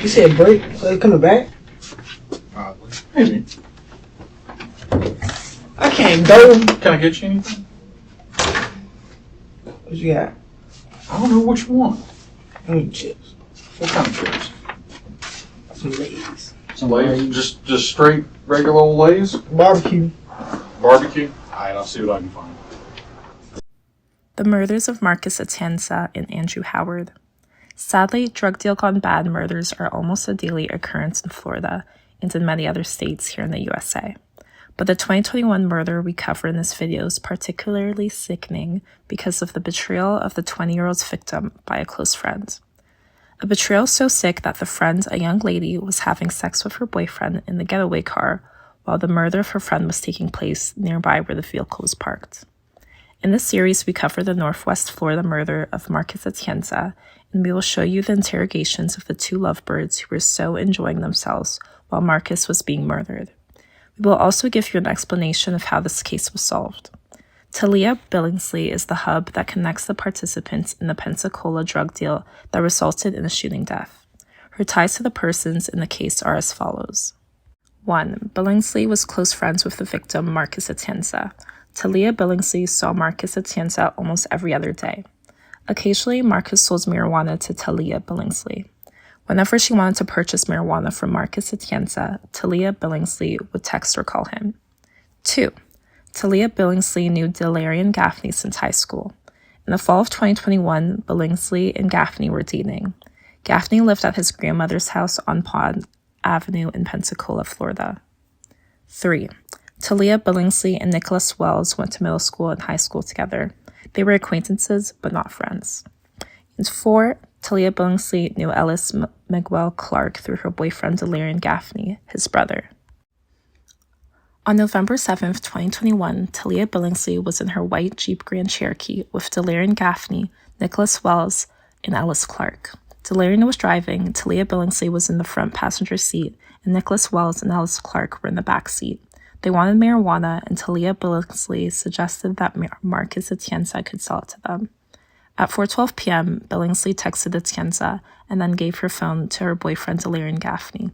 You said break? So they coming back? Probably. Maybe. I can't go. Can I get you anything? What you got? I don't know what you want. I need chips. What kind of chips? Some Lay's. Some Lay's? Just straight regular old Lay's? Barbecue. Barbecue? Alright, I'll see what I can find. The murders of Marcus Atienza and Andrew Howard. Sadly, drug deal gone bad murders are almost a daily occurrence in Florida and in many other states here in the USA. But the 2021 murder we cover in this video is particularly sickening because of the betrayal of the 20-year-old's victim by a close friend. A betrayal so sick that the friend, a young lady, was having sex with her boyfriend in the getaway car while the murder of her friend was taking place nearby where the vehicle was parked. In this series, we cover the Northwest Florida murder of Marcus Atienza, and we will show you the interrogations of the two lovebirds who were so enjoying themselves while Marcus was being murdered. We will also give you an explanation of how this case was solved. Teleah Billingsley is the hub that connects the participants in the Pensacola drug deal that resulted in the shooting death. Her ties to the persons in the case are as follows. 1. Billingsley was close friends with the victim, Marcus Atienza. Teleah Billingsley saw Marcus Atienza almost every other day. Occasionally, Marcus sold marijuana to Teleah Billingsley. Whenever she wanted to purchase marijuana from Marcus Atienza, Teleah Billingsley would text or call him. 2. Teleah Billingsley knew Delarian Gaffney since high school. In the fall of 2021, Billingsley and Gaffney were dating. Gaffney lived at his grandmother's house on Pond Avenue in Pensacola, Florida. 3. Teleah Billingsley and Nicholas Wells went to middle school and high school together. They were acquaintances, but not friends. And 4. Teleah Billingsley knew Ellis Miguel Clark through her boyfriend Delarian Gaffney, his brother. On November 7th, 2021, Teleah Billingsley was in her white Jeep Grand Cherokee with Delarian Gaffney, Nicholas Wells, and Ellis Clark. Delarian was driving, Teleah Billingsley was in the front passenger seat, and Nicholas Wells and Ellis Clark were in the back seat. They wanted marijuana, and Teleah Billingsley suggested that Marcus Atienza could sell it to them. At 4:12 p.m., Billingsley texted Atienza and then gave her phone to her boyfriend Delarian Gaffney.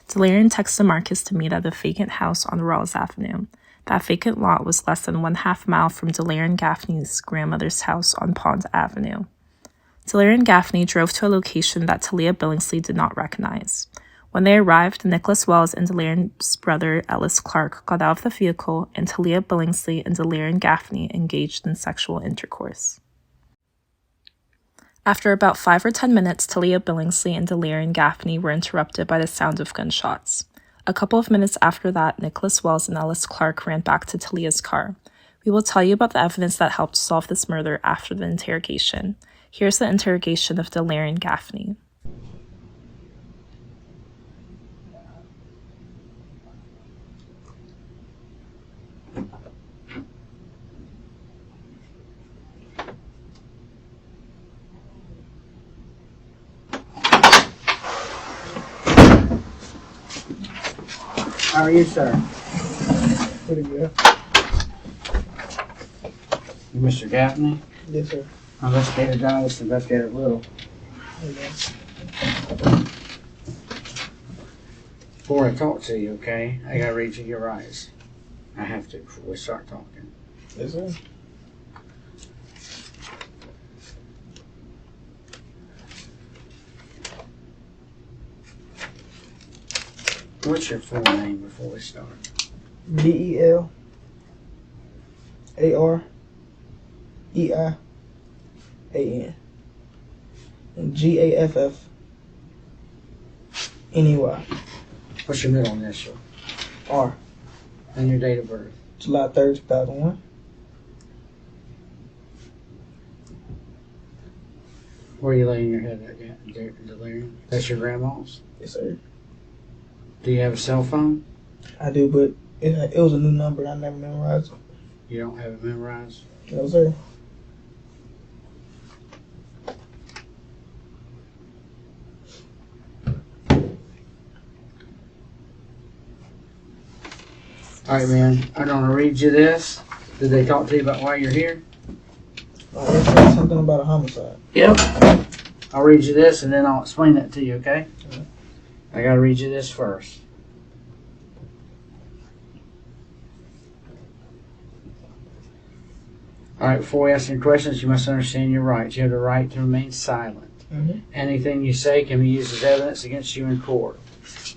Delarian texted Marcus to meet at a vacant house on Rawls Avenue. That vacant lot was less than 1/2 mile from Delarian Gaffney's grandmother's house on Pond Avenue. Delarian Gaffney drove to a location that Teleah Billingsley did not recognize. When they arrived, Nicholas Wells and Delarian's brother Ellis Clark got out of the vehicle, and Teleah Billingsley and Delarian Gaffney engaged in sexual intercourse. After about 5 or 10 minutes, Teleah Billingsley and Delarian Gaffney were interrupted by the sound of gunshots. A couple of minutes after that, Nicholas Wells and Ellis Clark ran back to Teleah's car. We will tell you about the evidence that helped solve this murder after the interrogation. Here's the interrogation of Delarian Gaffney. How are you, sir? Pretty good. You Mr. Gaffney? Yes, sir. Investigator John, this is Investigator Little. Before I talk to you, okay, I gotta read you your eyes. I have to before we start talking. Yes, sir. What's your full name before we start? Delarean. And Gaffney. What's your middle initial? R. And your date of birth? July 3rd, 2001. Where are you laying your head at, Delirium? That's your grandma's? Yes, sir. Do you have a cell phone? I do, but it was a new number. I never memorized it. You don't have it memorized? No, sir. Alright, man. I'm going to read you this. Did they talk to you about why you're here? It said something about a homicide. Yep. I'll read you this and then I'll explain that to you, okay? I gotta read you this first. Alright, before we ask any questions, you must understand your rights. You have the right to remain silent. Mm-hmm. Anything you say can be used as evidence against you in court.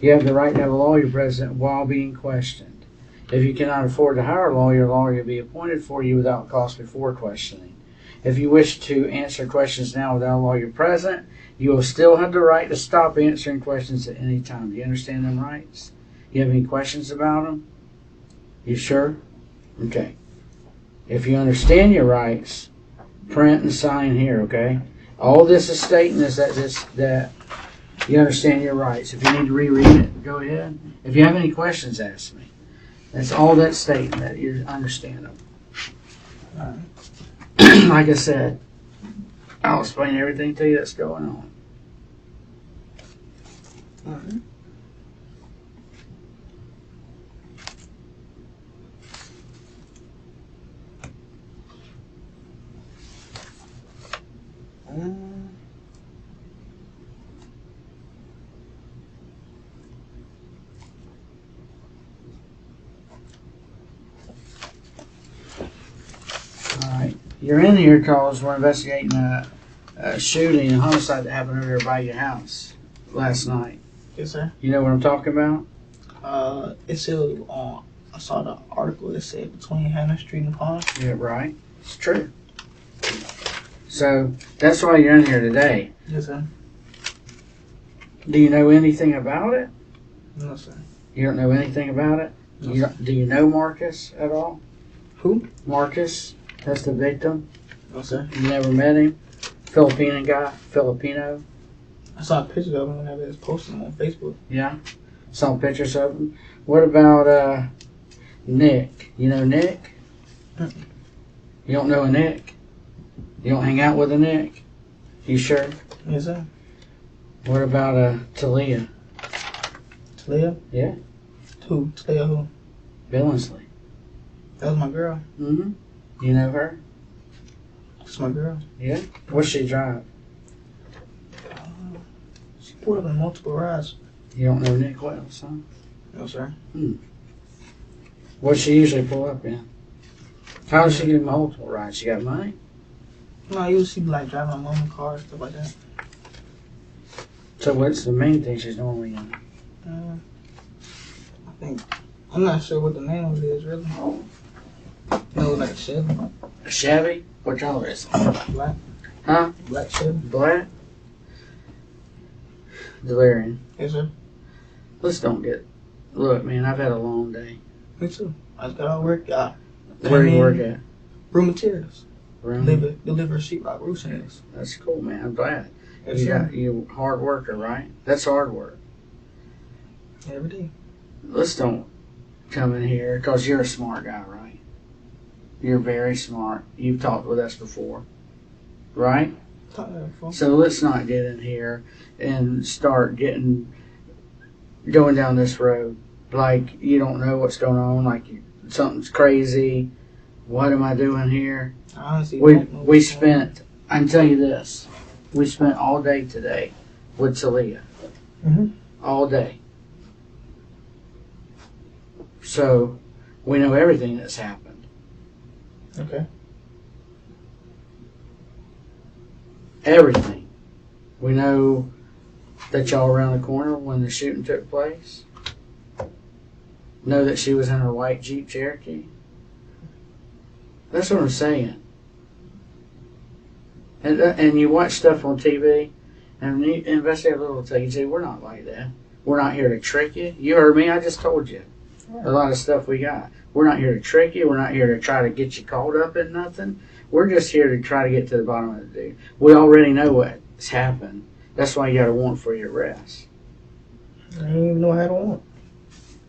You have the right to have a lawyer present while being questioned. If you cannot afford to hire a lawyer will be appointed for you without cost before questioning. If you wish to answer questions now without a lawyer present, you will still have the right to stop answering questions at any time. Do you understand them rights? You have any questions about them? You sure? Okay. If you understand your rights, print and sign here, okay? All this is stating is that you understand your rights. If you need to reread it, go ahead. If you have any questions, ask me. That's all that's stating, that you understand them. Like I said, I'll explain everything to you that's going on. Alright. Alright. You're in here because we're investigating a shooting and homicide that happened over there by your house last night. Yes, sir. You know what I'm talking about? It said on. I saw the article that said between Hannah Street and Pond. Yeah, right. It's true. So that's why you're in here today. Yes, sir. Do you know anything about it? No, sir. You don't know anything about it? No, You sir. don't, do you know Marcus at all? Who? Marcus, that's the victim. No, sir. You never met him? Filipino guy? Filipino? I saw pictures of him whenever it was posted on Facebook. Yeah. Saw pictures of him. What about Nick? You know Nick? Mm-mm. You don't know a Nick? You don't hang out with a Nick? You sure? Yes, sir. What about Teleah? Teleah? Yeah. Who? Teleah who? Billingsley. That was my girl. Mm-hmm. You know her? That's my girl. Yeah. What's she drive? She pulled up in multiple rides. You don't know Nick well, son? No, sir. What's she usually pull up in? How does she get multiple rides? She got money? No, I usually be like driving my mama's car, stuff like that. So what's the main thing she's normally in? I think, I'm not sure what the name of it is really. No, like a Chevy. A Chevy? What color is it? Black. Huh? Black Chevy. Black? Delarian. Yes, sir. Let's don't get... Look, man, I've had a long day. Me too. I just got out of work. Where do you work at? Room materials. Around? Deliver sheetrock roof shingles. That's cool, man. I'm glad. Yes, sir. You hard worker, right? That's hard work. Every day. Let's don't come in here, because you're a smart guy, right? You're very smart. You've talked with us before, right? So let's not get in here and start going down this road like you don't know what's going on, like something's crazy. What am I doing here? Honestly, We spent, I can tell you this, we spent all day today with Teleah. Mm-hmm. All day. So we know everything that's happened. Okay. Everything. We know that y'all were around the corner when the shooting took place. Know that she was in her white Jeep Cherokee. That's what I'm saying. And you watch stuff on TV, and you investigate a little, tell you, we're not like that. We're not here to trick you. You heard me, I just told you. A lot of stuff we got. We're not here to trick you. We're not here to try to get you caught up in nothing. We're just here to try to get to the bottom of the deal. We already know what's happened. That's why you got a warrant for your arrest. I didn't even know I had a warrant.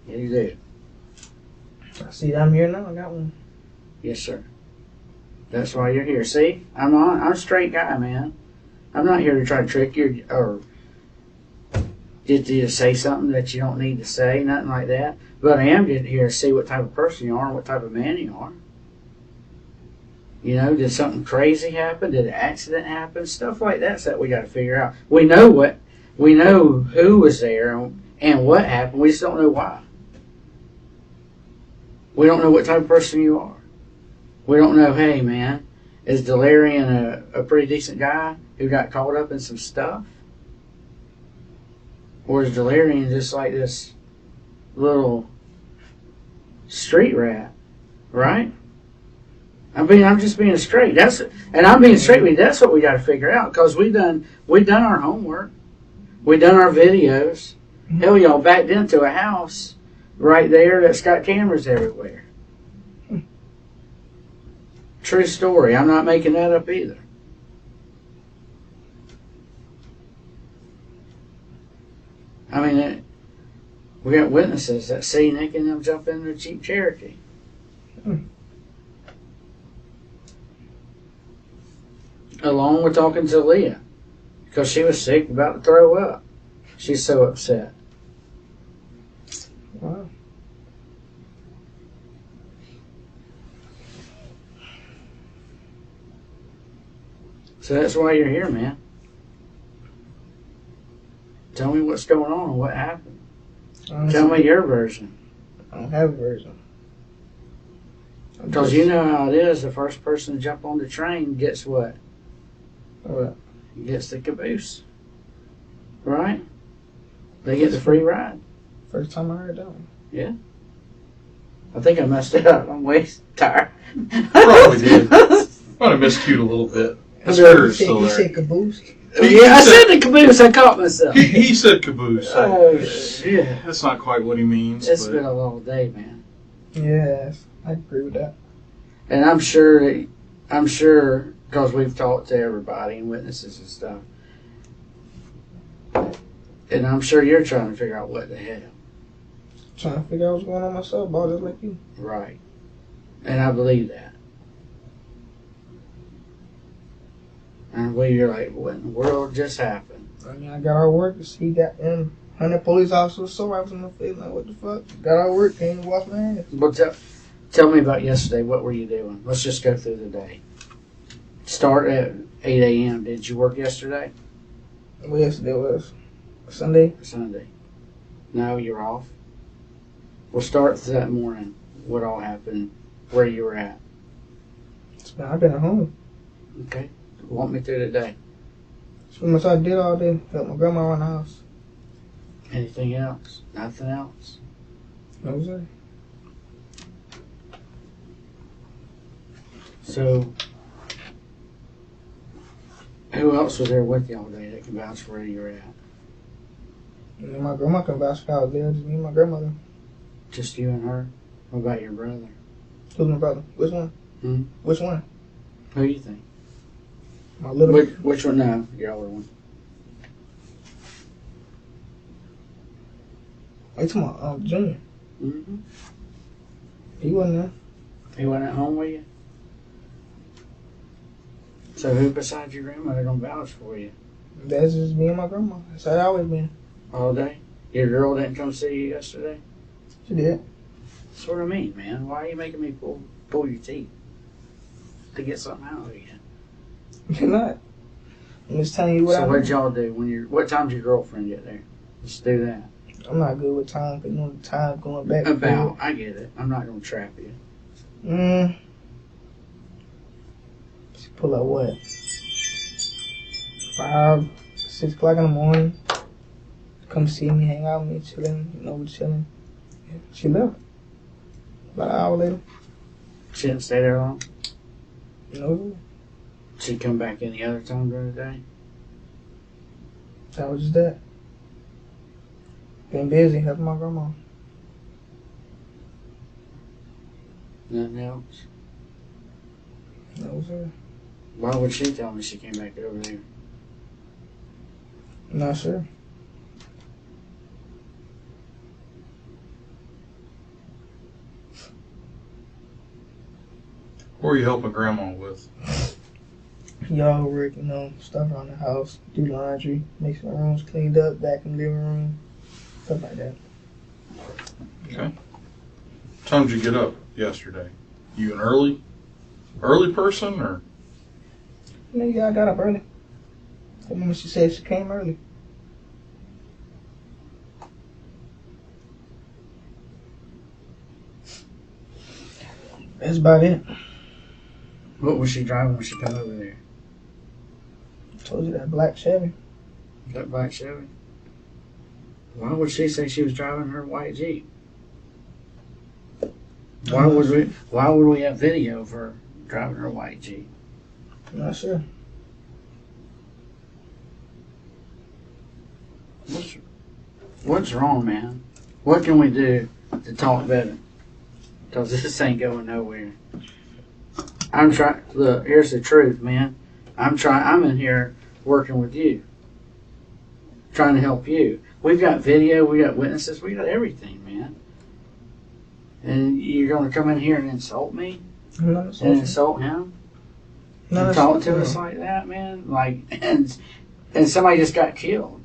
Yeah, you do. I see I'm here now. I got one. Yes, sir. That's why you're here. See, I'm a straight guy, man. I'm not here to try to trick you or get you to say something that you don't need to say, nothing like that. But I am here to see what type of person you are and what type of man you are. You know, did something crazy happen? Did an accident happen? Stuff like that's that we got to figure out. We know who was there, and and what happened. We just don't know why. We don't know what type of person you are. We don't know, hey, man, is Delarian a pretty decent guy who got caught up in some stuff? Or is Delarian just like this little street rat, right? I'm just being straight. I'm being straight with you. That's what we got to figure out, because we done our homework. We done our videos. Hell, y'all backed into a house right there that's got cameras everywhere. True story. I'm not making that up either. I mean, we got witnesses that see Nick and them jump in the Jeep Cherokee. Along with talking to Leah, because she was sick, about to throw up. She's so upset. Wow. So that's why you're here, man. Tell me what's going on and what happened. Tell me your version. I don't have a version. Because you know how it is. The first person to jump on the train gets what? What? Gets the caboose. Right? They get the free ride. First time I heard that one. Yeah. I think I messed it up. I'm way tired. Probably did. Might have miscued a little bit. The spirit's still You there. said caboose? Yeah, I said the caboose. I caught myself. He said caboose. Oh, shit. That's not quite what he means. It's but been a long day, man. Yes, I agree with that. And I'm sure, because we've talked to everybody and witnesses and stuff, and I'm sure you're trying to figure out what the hell. Trying to figure out what's going on myself, boy, just like you. Right. And I believe that. And I believe you're like, what in the world just happened? I mean, I got our work. He got 100 police officers, so rifles in my face. Like, what the fuck? Got our work, can't even wash my hands. But tell me about yesterday. What were you doing? Let's just go through the day. Start at 8 a.m. Did you work yesterday? Well, yesterday was Sunday. Sunday. No, you're off. We'll start that morning. What all happened? Where you were at? I've been at home. Okay. Walk me through the day. That's pretty much all I did all day. Helped my grandma around the house. Anything else? Nothing else? No, sir. So, who else was there with you all day that can vouch for where you were at? And my grandma can vouch for how I was there. Just me and my grandmother. Just you and her? What about your brother? Who's my brother? Which one? Which one? Who do you think? My little. Which one? No, your older one. Are you talking about Junior? Mm-hmm. He wasn't there. He wasn't at home with you? So who besides your grandmother gonna vouch for you? That's just me and my grandma. That's how it always been. All day? Your girl didn't come see you yesterday? She did. That's what I mean, man. Why are you making me pull your teeth to get something out of you? You're not. I'm just telling you what I So know. what'd y'all do what time's your girlfriend get there? Let's do that. I'm not good with time, because you know the time going back. and forth. I get it. I'm not gonna trap you. She pull up what? 5, 6 o'clock in the morning. Come see me, hang out with me, chilling. You know, we're chilling. Yeah, she left. About an hour later. She didn't stay there long? No, She'd come back any other time during the day? that was just that. Been busy helping my grandma. Nothing else? No, sir. Why would she tell me she came back over there? Not sure. What were you helping Grandma with? Y'all work, you know, stuff around the house, do laundry, make some rooms cleaned up, back in the living room, stuff like that. Okay. What time did you get up yesterday? You an early person, or? I got up early. I remember she said she came early. That's about it. What was she driving when she come over there? Told you that black Chevy. That black Chevy? Why would she say she was driving her white Jeep? Why would we have video of her driving her white Jeep? I'm not sure. What's wrong, man? What can we do to talk better? Because this ain't going nowhere. I'm trying. Look, here's the truth, man. I'm in here working with you, trying to help you. We've got video, we got witnesses, we got everything, man. And you're going to come in here and insult me? And insult him? And talk to us like that, man? Like, and somebody just got killed.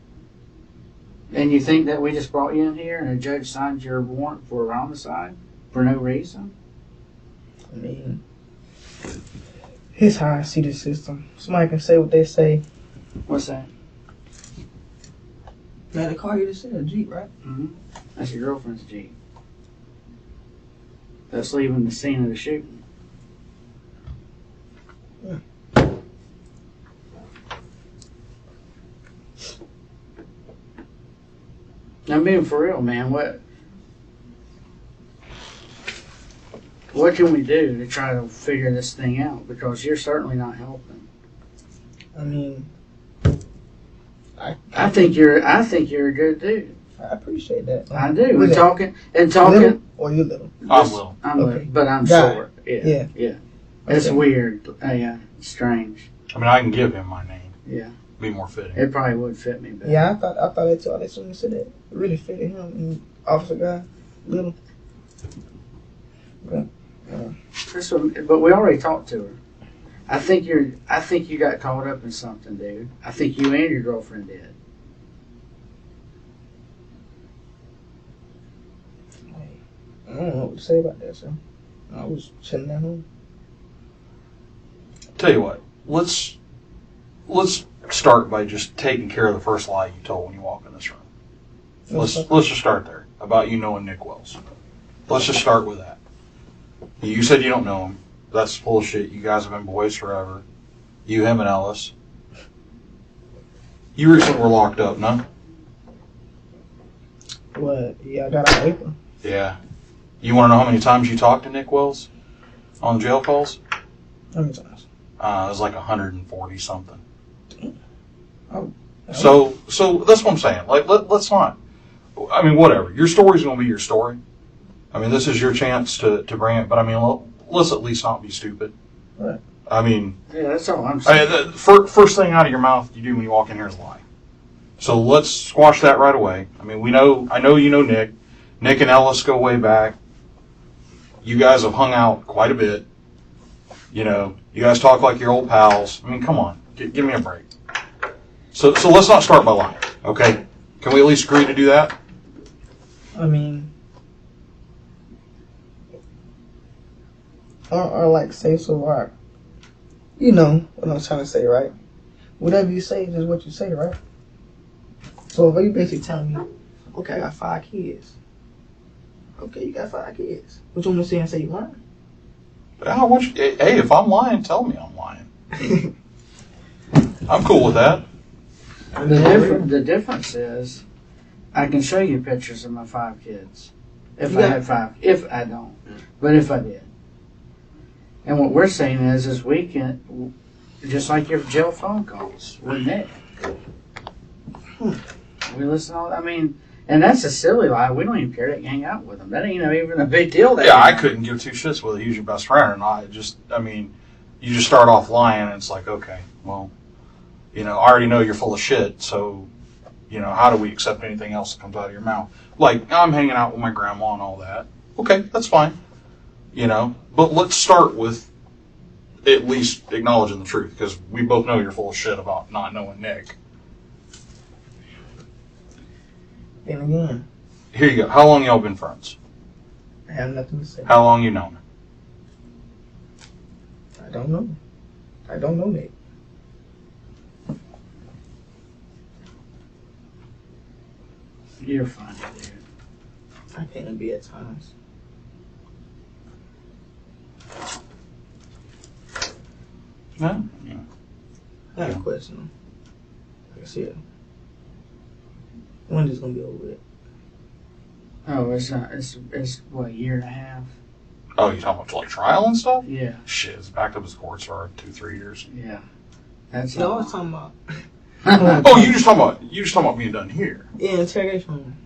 And you think that we just brought you in here and a judge signed your warrant for homicide for no reason? I mean, here's how I see the system. Somebody can say what they say. What's that? Man, the car you just said, a Jeep, right? Mm-hmm. That's your girlfriend's Jeep. That's leaving the scene of the shooting. Yeah. I'm being for real, man. What can we do to try to figure this thing out? Because you're certainly not helping. I mean, I think you're a good dude. I appreciate that. I do. We're talking. Little or you little? I'm little. I'm Okay. little, but I'm Got short. Yeah. It's Okay. weird. Yeah, strange. I mean, I can give him my name. Yeah. Be more fitting. It probably would fit me better. Yeah, I thought that too. As soon as you said that, it really fitted him. And officer guy, little. But, But we already talked to her. I think you got caught up in something, dude. I think you and your girlfriend did. I don't know what to say about that, so I was chilling at home. Tell you what, let's start by just taking care of the first lie you told when you walk in this room. Let's just start there about you knowing Nick Wells. Let's just start with that. You said you don't know him. That's bullshit. You guys have been boys forever. You, him, and Ellis. You recently were locked up, no? What? Yeah, I got out of April. Yeah. You want to know how many times you talked to Nick Wells on jail calls? How many times? It was like 140 something. Oh. So that's what I'm saying. Like, let's not. I mean, whatever. Your story's gonna be your story. I mean, this is your chance to bring it. But I mean, let's at least not be stupid. Right. I mean, yeah, that's all I'm saying. the first thing out of your mouth you do when you walk in here is lie. So let's squash that right away. I mean, I know you know Nick. Nick and Ellis go way back. You guys have hung out quite a bit. You know, you guys talk like your old pals. I mean, come on, give me a break. So let's not start by lying, okay? Can we at least agree to do that? I mean, or like say so, or you know what I'm trying to say, right? Whatever you say is what you say, right? So if you basically telling me, okay, I got 5 kids. Okay, you got 5 kids. What you want me to say and say you lying? Hey, if I'm lying, tell me I'm lying. I'm cool with that. The difference is, I can show you pictures of my 5 kids. If I had 5. If I don't. But if I did. And what we're saying is we can, just like your jail phone calls with Nick. We listen all, I mean, and that's a silly lie. We don't even care to hang out with him. That ain't even a big deal. Yeah, I couldn't give 2 shits whether he's your best friend or not. I mean, you just start off lying and it's like, okay, well, you know, I already know you're full of shit, so, you know, how do we accept anything else that comes out of your mouth? Like, I'm hanging out with my grandma and all that. Okay, that's fine. You know, but let's start with at least acknowledging the truth, because we both know you're full of shit about not knowing Nick. Then again, Here you go. How long y'all been friends? I have nothing to say. How long you known her? I don't know. I don't know Nick. You're funny, dude. I can't be at times. No. I got a question. I can see it. When is this gonna be over with? Oh, it's not. It's what, a year and a half? Oh, you talking about like trial and stuff? Yeah. Shit, it's backed up as courts are 2-3 years. Yeah. That's No, I was talking about. Oh, you just talking about being done here. Yeah, interrogation.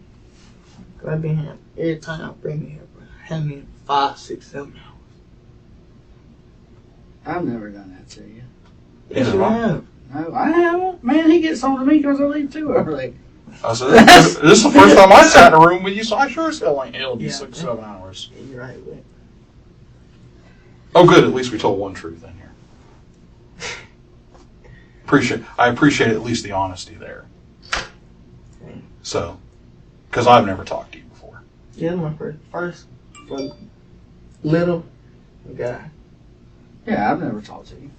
Cause I've been here every time I bring me here, bro. Have me 5, 6, 7 hours. I've never done that to you. Yes, you have. No, I haven't. Man, he gets on to me because I leave too early. I said, this is the first time I sat in a room with you, so I sure as hell ain't held you 6, 7 hours. Yeah, you're right, but. Oh, good. At least we told one truth in here. I appreciate at least the honesty there. So, because I've never talked to you before. Yeah, my first little guy. Yeah, I've never talked to you.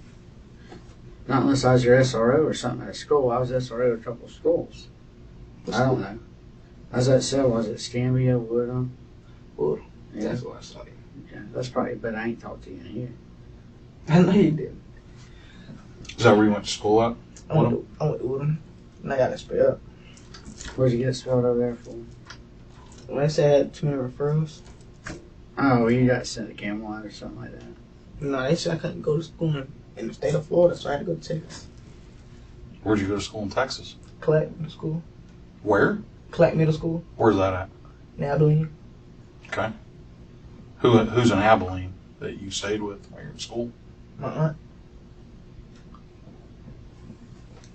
Not unless I was your SRO or something at school. I was SRO at a couple of schools. I don't know. I was at Scambia, Woodham? Woodham. Yeah. That's what I saw you. Yeah, that's probably, but I ain't talked to you in here. I know you did. Is that where you went to school at? I went to Woodham. And I got it spelled up. Where'd you get spelled over there for? When I said I had too many referrals. Oh, you got sent to Camelot or something like that. No, they said I couldn't go to school in the state of Florida, so I had to go to Texas. Where'd you go to school in Texas? Clark Middle School. Where? Clark Middle School. Where's that at? In Abilene. Okay. Who's in Abilene that you stayed with while you're in school? My aunt.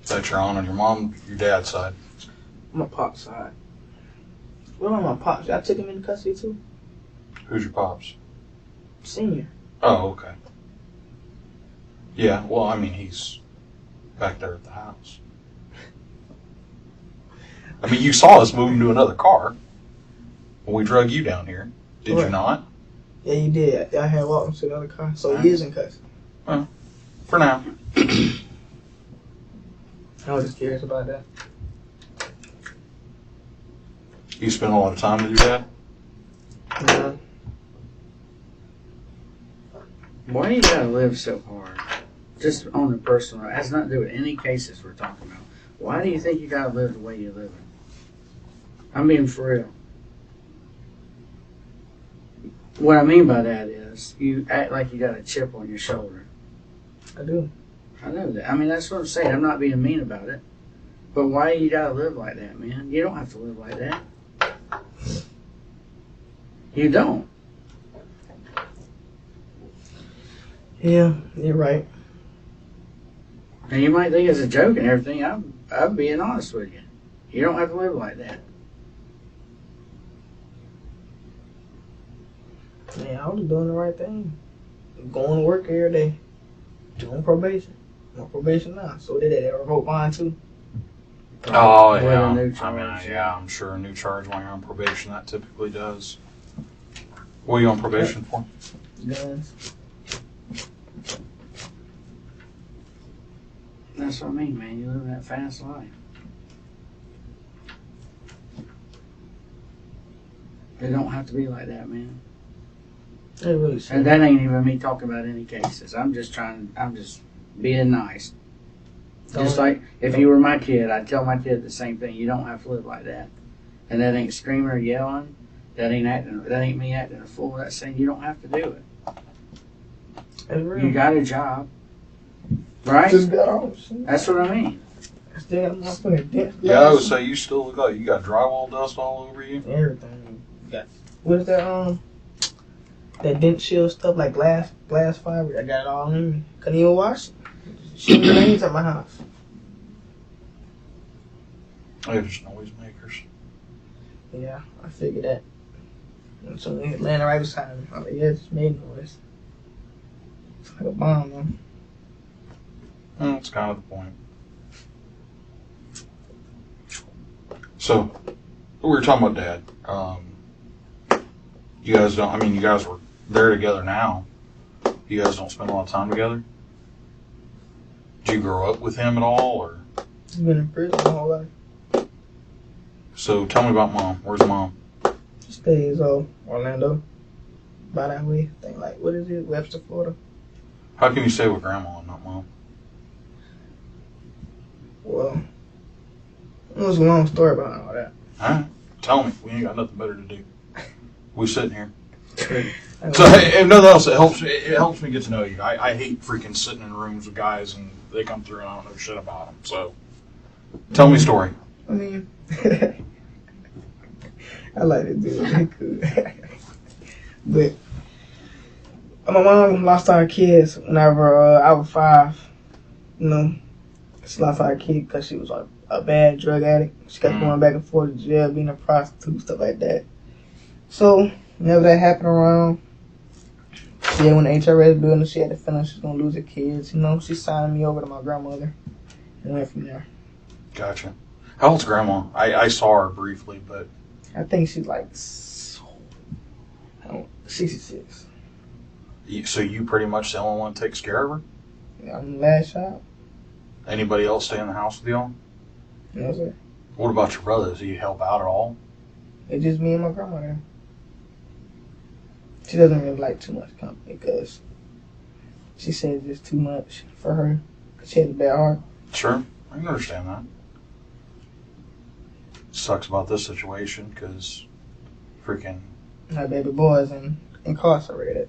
Is that your aunt on your mom, your dad's side? My pop's side. What about my pops? I took him into custody too. Who's your pops? Senior. Oh, okay. Yeah, well, I mean, he's back there at the house. I mean, you saw us moving to another car when we drug you down here. Did you not? Yeah, you did. I had walked him to the other car, so he is in custody. For now. I was just curious about that. You spend a lot of time with your dad? No. Why do you gotta live so hard? Just on the personal, it has nothing to do with any cases we're talking about. Why do you think you gotta live the way you're living? I'm being for real. What I mean by that is, you act like you got a chip on your shoulder. I do. I know that. I mean, that's what I'm saying. I'm not being mean about it. But why you gotta live like that, man? You don't have to live like that. You don't. Yeah, you're right. And you might think it's a joke and everything. I'm being honest with you. You don't have to live like that. Man, I was doing the right thing. Going to work every day. Doing probation. I'm on probation now. So did they revoke mine too? Oh, With yeah. a new I mean, charge, yeah, I'm sure a new charge when you're on probation, that typically does. What are you on probation for? Guns. That's what I mean, man. You live that fast life. It don't have to be like that, man. It really should. And that ain't even me talking about any cases. I'm just being nice. Just like if you were my kid, I'd tell my kid the same thing. You don't have to live like that. And that ain't screaming or yelling. That ain't me acting a fool. That's saying you don't have to do it. It's real. You got a job. Right? Just got on. That's what I mean. Still got motherfucking dent. Yeah, I would say you still look like you got drywall dust all over you. Everything. You got. What is that? That dent shield stuff like glass fiber. I got it all in me. Couldn't even wash it. Shooting grenades at my house. They're just noisemakers. Yeah, I figured that. And so they landed right beside me. I'm like, yeah, it just made noise. It's like a bomb, man. That's kind of the point. So, we were talking about Dad. You guys don't, I mean, you guys were there together now. You guys don't spend a lot of time together? Did you grow up with him at all, or? He's been in prison my whole life. So, tell me about Mom. Where's Mom? She stays Orlando. By that way. I think like, what is it? Webster, Florida. How can you stay with Grandma and not Mom? Well, it was a long story behind all that. Alright. Tell me. We ain't got nothing better to do. We sitting here. So, So, if nothing else, it helps me get to know you. I hate freaking sitting in rooms with guys and they come through and I don't know shit about them. So, tell me a story. I mean, I like to do it. But my mom lost our kids whenever I was 5. You know, she lost our kid because she was a bad drug addict. She kept going back and forth to jail, being a prostitute, stuff like that. So, whenever that happened around, she had went to HRS building, she had to finish, she was going to lose her kids. You know, she signed me over to my grandmother and went from there. Gotcha. How old's Grandma? I saw her briefly, but... I think she's like 66. So you pretty much the only one that takes care of her? Yeah, I'm the last child. Anybody else stay in the house with y'all? No, sir. What about your brothers? Do you help out at all? It's just me and my grandmother. She doesn't really like too much company because she says it's too much for her because she has a bad heart. Sure. I can understand that. Sucks about this situation because freaking... My baby boy is incarcerated.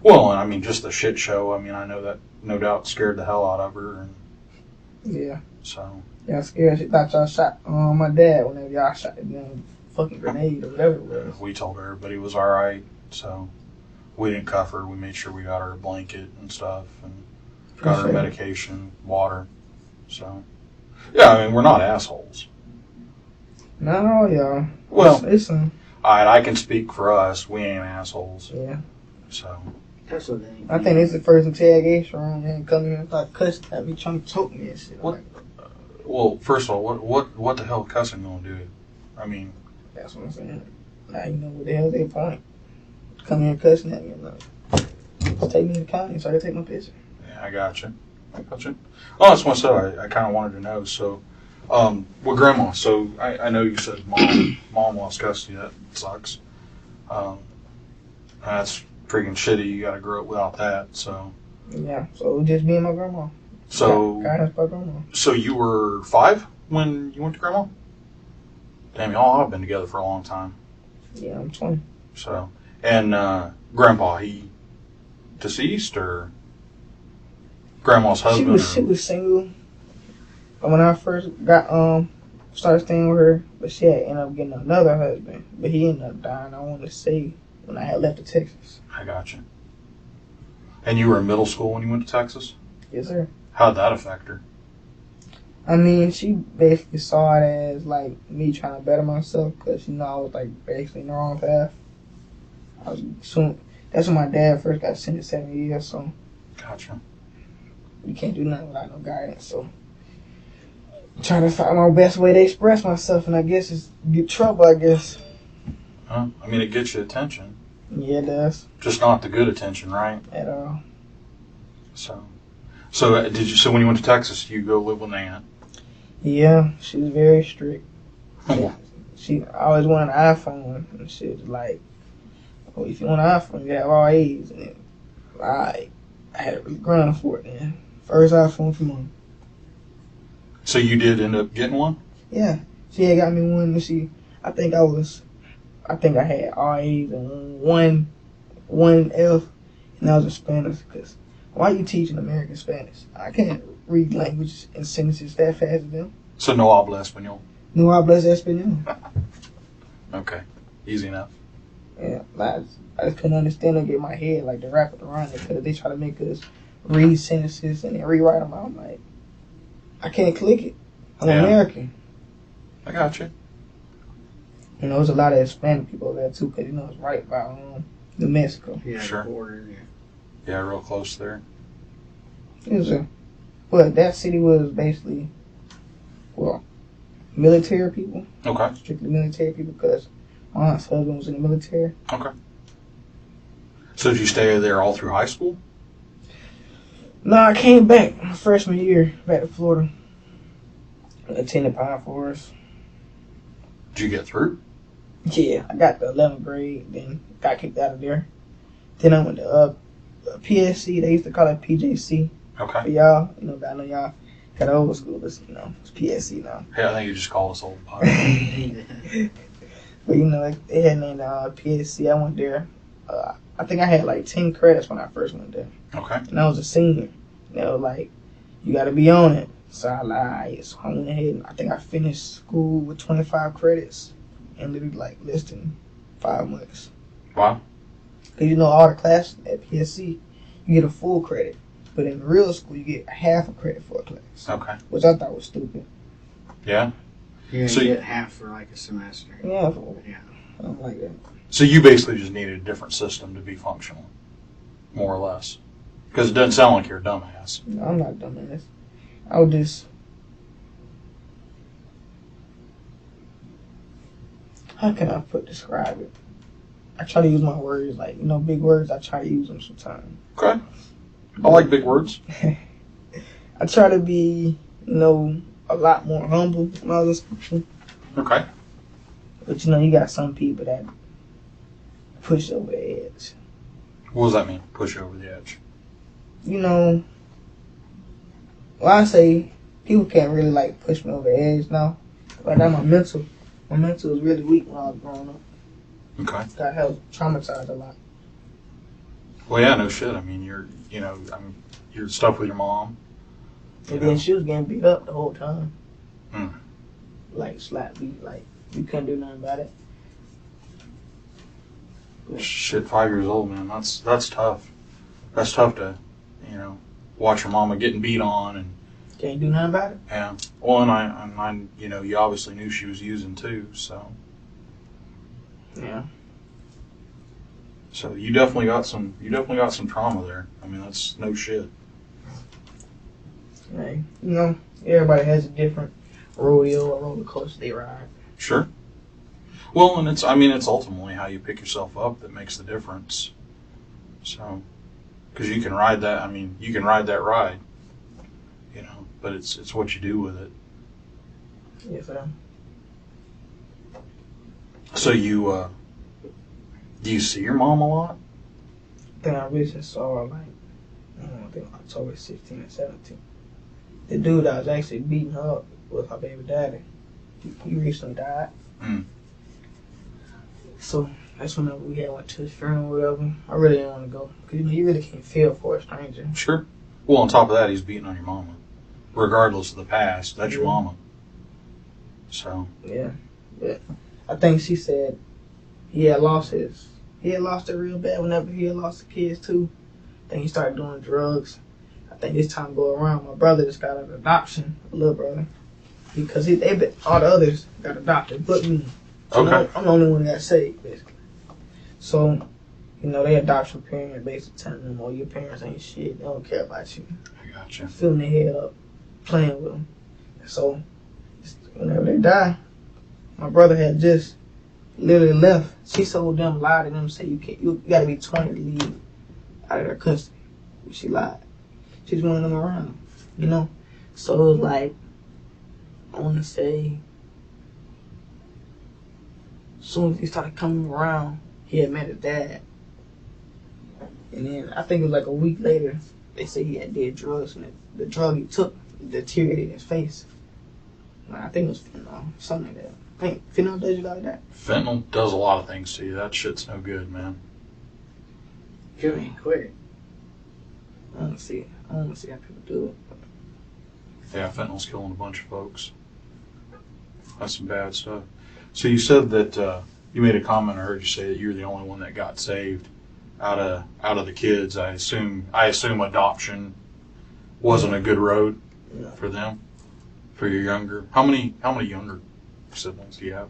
Well, and I mean, just the shit show. I mean, I know that no doubt scared the hell out of her. And Yeah. so... Y'all scared. She thought y'all shot my dad whenever y'all shot the damn fucking grenade or whatever it was. We told her everybody was all right, so we didn't cuff her. We made sure we got her a blanket and stuff, and got her medication, water. So, yeah, I mean, we're not assholes. Not all y'all. Well, listen. I can speak for us. We ain't assholes. Yeah. So. That's what they ain't. I think this is the first interrogation room and come here and start cussing at me, trying to choke me and shit. What? Well, first of all, what the hell cussing gonna do? I mean, that's what I'm saying. Now you know what the hell's their point. Come here cussing at me and just take me to the county so I can take my picture. Yeah, I got you. Oh, that's what I said. I kind of wanted to know. So, with Grandma. So I know you said mom lost custody. That sucks. That's freaking shitty. You got to grow up without that. So. Yeah. So just me and my grandma. So. Guidance by grandma. So you were 5 when you went to Grandma? Damn, y'all have been together for a long time. Yeah, I'm 20. So, and Grandpa, he deceased or Grandma's husband? She was single when I first got started staying with her, but she had ended up getting another husband, but he ended up dying. I wanted to say when I had left to Texas. I got you. And you were in middle school when you went to Texas? Yes, sir. How'd that affect her? I mean, she basically saw it as like me trying to better myself because I was like basically in the wrong path. That's when my dad first got sentenced to 7 years, so. Gotcha. You can't do nothing without no guidance, so. I'm trying to find my best way to express myself, and I guess it's get trouble, I guess. Huh? I mean, it gets you attention. Yeah, it does. Just not the good attention, right? At all. So So when you went to Texas, you go live with Nan? Yeah, she was very strict. She always wanted an iPhone, and she was like, "Oh, if you want an iPhone, you have all A's." And I had to really grind for it. Then first iPhone from mom. So you did end up getting one? Yeah, she had got me one, and I think I had all A's and one F, and I was in Spanish. Cause why you teaching American Spanish? I can't read languages and sentences that fast as them. So no habla español? No hablas español. Okay, easy enough. Yeah, I just couldn't understand them get my head like to wrap it around it because they try to make us read sentences and then rewrite them out. I'm like, I can't click it. I'm American. I got you. You know, there's a lot of Hispanic people there too because, it's right by New Mexico. Yeah, sure. The border, yeah. Yeah, real close there. But that city was basically, military people. Okay. Strictly military people because my aunt's husband was in the military. Okay. So did you stay there all through high school? No, I came back my freshman year, back to Florida. Attended Pine Forest. Did you get through? Yeah, I got the 11th grade, then got kicked out of there. Then I went to PSC, they used to call it PJC. Okay. For y'all, I know y'all Got old school, it's PSC now. Yeah, I think you just called us old pot. But they had named PSC. I went there. I think I had like 10 credits when I first went there. Okay. And I was a senior. They were like, you got to be on it. So I lied. So I went ahead and I think I finished school with 25 credits in literally like less than 5 months. Wow. Because all the classes at PSC, you get a full credit. But in real school, you get half a credit for a class. Okay. Which I thought was stupid. Yeah? Yeah, So you get half for like a semester. Yeah. Yeah. I don't like that. So you basically just needed a different system to be functional, more or less. Because it doesn't sound like you're a dumbass. No, I'm not a dumbass. I would just... How can I describe it? I try to use my words, like, big words, I try to use them sometimes. Okay. I like big words. I try to be, a lot more humble when I was in school. Okay. But, you got some people that push over the edge. What does that mean, push over the edge? Well, I say people can't really, push me over the edge now. Right now, my mental was really weak when I was growing up. Okay. Got held traumatized a lot. Well, yeah, no shit. I mean, you're stuck with your mom. And then she was getting beat up the whole time. Mm. Slap beat, you couldn't do nothing about it. Yeah. Shit, 5 years old, man. That's tough. That's tough to, watch your mama getting beat on and. Can't do nothing about it. Yeah. Well, and I you obviously knew she was using too, so. Yeah. So you definitely got some trauma there. I mean, that's no shit. Hey, everybody has a different rodeo or roller coaster they ride. Sure. Well, and it's ultimately how you pick yourself up that makes the difference. So, because you can ride that ride, but it's what you do with it. Yes, sir. So you, do you see your mom a lot? I think I recently saw her, I think October 16 and 17. The dude that was actually beating her up was her baby daddy. He recently died. Mm. So that's whenever we had went to his funeral or whatever. I really didn't want to go. Because, you really can't feel for a stranger. Sure. Well, on top of that, he's beating on your mama. Regardless of the past, that's your mama. So. Yeah. But I think she said he had lost it real bad whenever he had lost the kids too. I think he started doing drugs. I think this time go around, my brother just got an adoption, a little brother. Because all the others got adopted, but me. So okay. I'm the only one that got saved, basically. So, they adoption parent basically telling them, your parents ain't shit. They don't care about you. I gotcha. Filling their head up, playing with them. So, whenever they die, my brother had just literally left. She told them, lied to them, said you got to be 20 to leave out of their custody. She lied. She just wanted them around, So it was like, I want to say, as soon as he started coming around, he had met his dad. And then I think it was like a week later, they said he had did drugs, and the drug he took deteriorated his face. I think it was fentanyl, something like that. I think fentanyl does you like that. Fentanyl does a lot of things to you. That shit's no good, man. Kill me quick. I want to see how people do it. Yeah, fentanyl's killing a bunch of folks. That's some bad stuff. So you said that you made a comment. I heard you say that you're the only one that got saved out of the kids. I assume adoption wasn't a good road for them. For your younger, how many younger siblings do you have?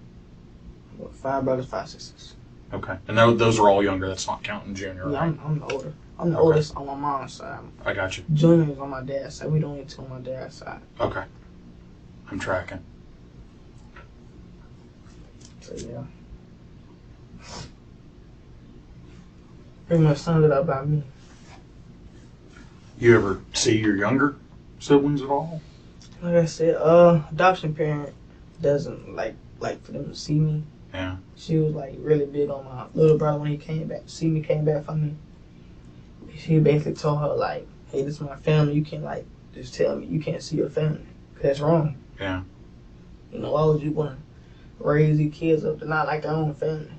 Well, 5 brothers, 5 sisters. Okay, and those are all younger. That's not counting Junior, right? Yeah, I'm the older. I'm the oldest on my mom's side. I got you. Junior is on my dad's side. We don't get two on my dad's side. Okay, I'm tracking. So yeah, pretty much summed it up about me. You ever see your younger siblings at all? Like I said, adoption parent doesn't like for them to see me. Yeah. She was really big on my little brother when he came back for me. She basically told her hey, this is my family. You can't just tell me you can't see your family. That's wrong. Yeah. You know, why would you want to raise these kids up to not like their own family?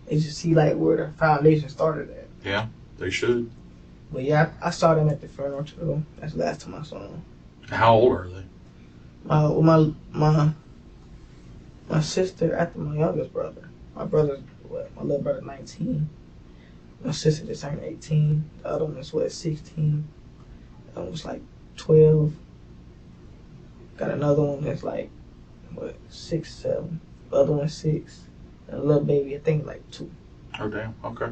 They should see like where the foundation started at. Yeah, they should. But yeah, I saw them at the funeral too. That's the last time I saw them. How old are they? My sister after my youngest brother. My brother's my little brother 19. My sister just turned 18. The other one was 16. The other one was like 12. Got another one that's like 6, 7. The other one's 6. And a little baby, I think like 2. Oh damn. Okay.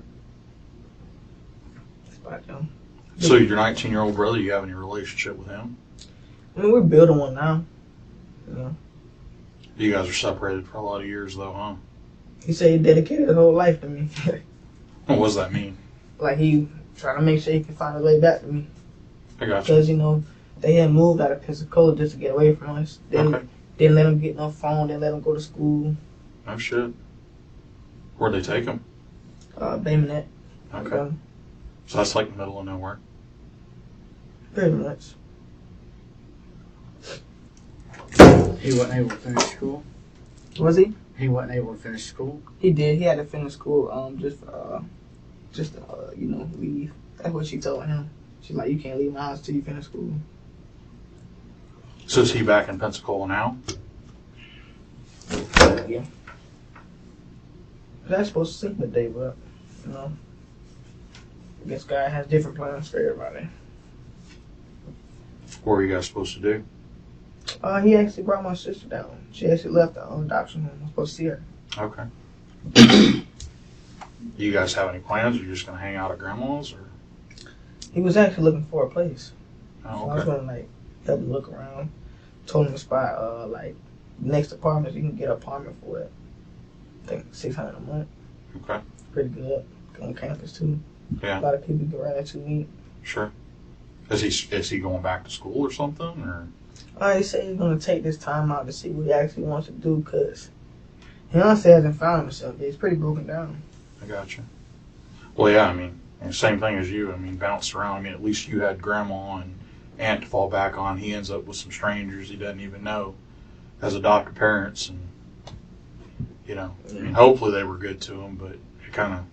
That's about them. So your 19-year-old brother, you have any relationship with him? I mean, we're building one now. You know. You guys are separated for a lot of years, though, huh? He said he dedicated his whole life to me. What does that mean? Like he trying to make sure he can find his way back to me. I got you. Because, you know, they had moved out of Pensacola just to get away from us. Didn't let him get no phone. Didn't let him go to school. Oh, shit. Where'd they take him? Baymanet. Okay. So that's like the middle of nowhere. Pretty much. He wasn't able to finish school? Was he? He wasn't able to finish school? He did. He had to finish school just you know, leave. That's what she told him. She's like, you can't leave my house till you finish school. So is he back in Pensacola now? Yeah. That's supposed to see him today, but, you know, I guess God has different plans for everybody. What were you guys supposed to do? He actually brought my sister down. She actually left the adoption home. I'm supposed to see her. Okay. You guys have any plans? Are you just going to hang out at grandma's? Or? He was actually looking for a place. Oh, So I okay. was going to, like, help him look around. Told him to spot, like, next apartments. You can get an apartment for it. I think $600 a month. Okay. Pretty good. On campus, too. Yeah. A lot of people can run into me. Sure. Is he going back to school or something? Or? He said he's going to take this time out to see what he actually wants to do because he honestly hasn't found himself yet. He's pretty broken down. I got you. Well, yeah, I mean, same thing as you. I mean, bounced around. I mean, at least you had grandma and aunt to fall back on. He ends up with some strangers he doesn't even know as adopted parents. And, you know, I mean, hopefully they were good to him, but it kind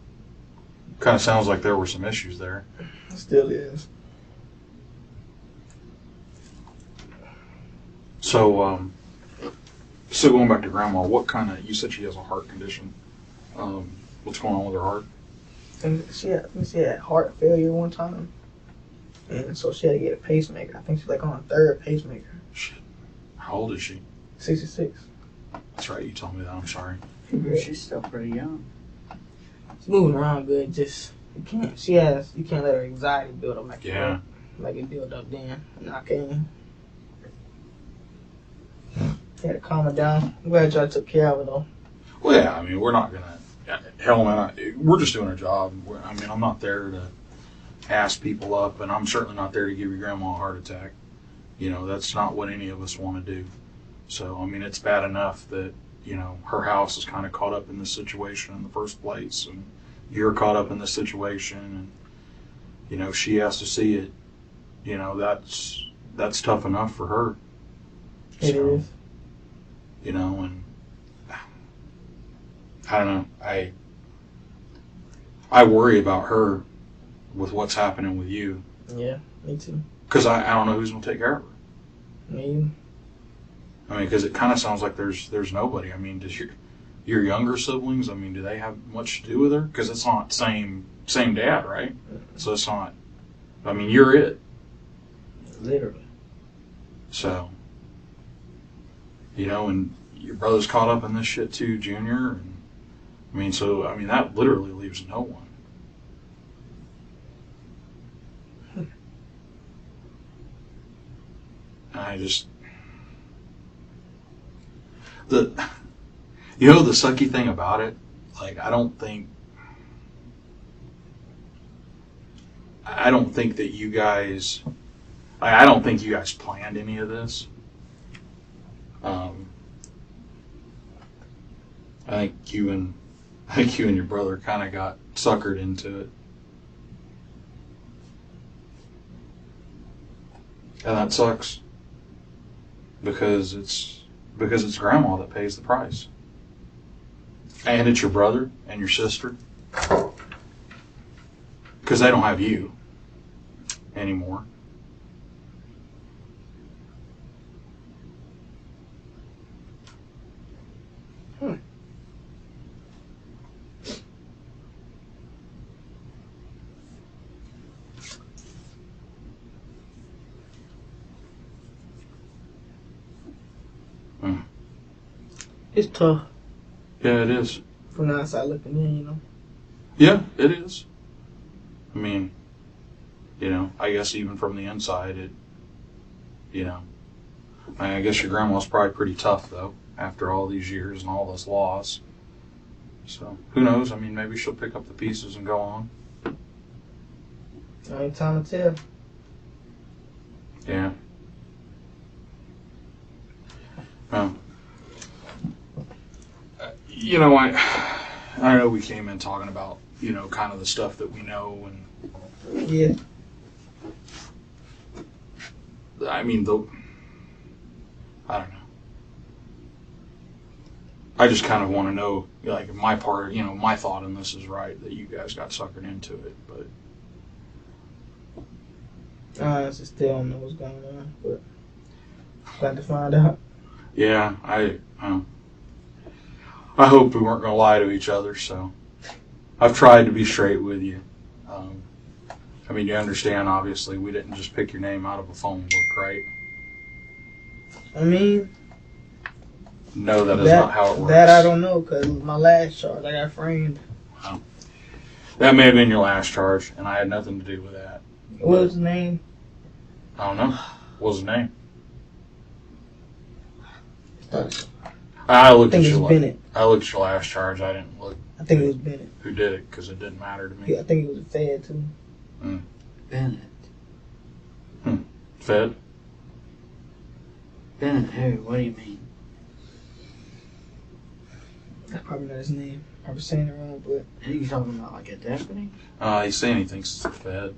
of sounds like there were some issues there. It still is. So, so going back to grandma, what kind of, you said she has a heart condition. What's going on with her heart? And she had heart failure one time. And so she had to get a pacemaker. I think she's like on her 3rd pacemaker. Shit. How old is she? 66. That's right, you told me that. I'm sorry. She's still pretty young. She's moving around good, just you can't let her anxiety build up like it built up then. And I came. Had to calm her down. I'm glad y'all took care of her though. Well, yeah, I mean, we're not going to, hell man, we're just doing our job. I mean, I'm not there to ass people up, and I'm certainly not there to give your grandma a heart attack. You know, that's not what any of us want to do. So, I mean, it's bad enough that, you know, her house is kind of caught up in this situation in the first place, and you're caught up in this situation, and, you know, she has to see it. You know, that's tough enough for her. It is. You know, and I don't know. I worry about her with what's happening with you. Yeah, me too. Because I don't know who's going to take care of her. Me. I mean, because it kind of sounds like there's nobody. I mean, does your younger siblings, I mean, do they have much to do with her? Because it's not same dad, right? So it's not, I mean, you're it. Literally. So, you know, and your brother's caught up in this shit too, Junior. And, I mean, so, I mean, that literally leaves no one. I just, the sucky thing about it, like, I don't think that you guys, I don't think you guys planned any of this. I think you and your brother kind of got suckered into it. And that sucks. Because it's grandma that pays the price. And it's your brother and your sister. Because they don't have you anymore. It's tough. Yeah, it is. From the outside looking in, you know. Yeah, it is. I mean, I guess even from the inside, I guess your grandma's probably pretty tough, though, after all these years and all this loss. So, who knows? I mean, maybe she'll pick up the pieces and go on. Ain't time to tell. Yeah. Well, I know we came in talking about, kind of the stuff that we know, and yeah. I mean, I don't know. I just kind of want to know, like, my part, my thought on this is right, that you guys got suckered into it, but... I just still don't know what's going on, but glad to find out. Yeah, I hoped we weren't going to lie to each other, so I've tried to be straight with you. I mean, you understand, obviously, we didn't just pick your name out of a phone book, right? I mean... No, that is not how it works. That I don't know, because my last charge, I got framed. Wow. That may have been your last charge, and I had nothing to do with that. What was his name? I don't know. What was his name? I looked at your Bennett. I looked at your last charge. I didn't look. I think it was Bennett. Who did it? Because it didn't matter to me. Yeah, I think it was a Fed too. Bennett. Fed? Bennett who? What do you mean? That's probably not his name. I was saying it wrong, but... Are you talking about like a deputy? He's saying he thinks it's the Fed.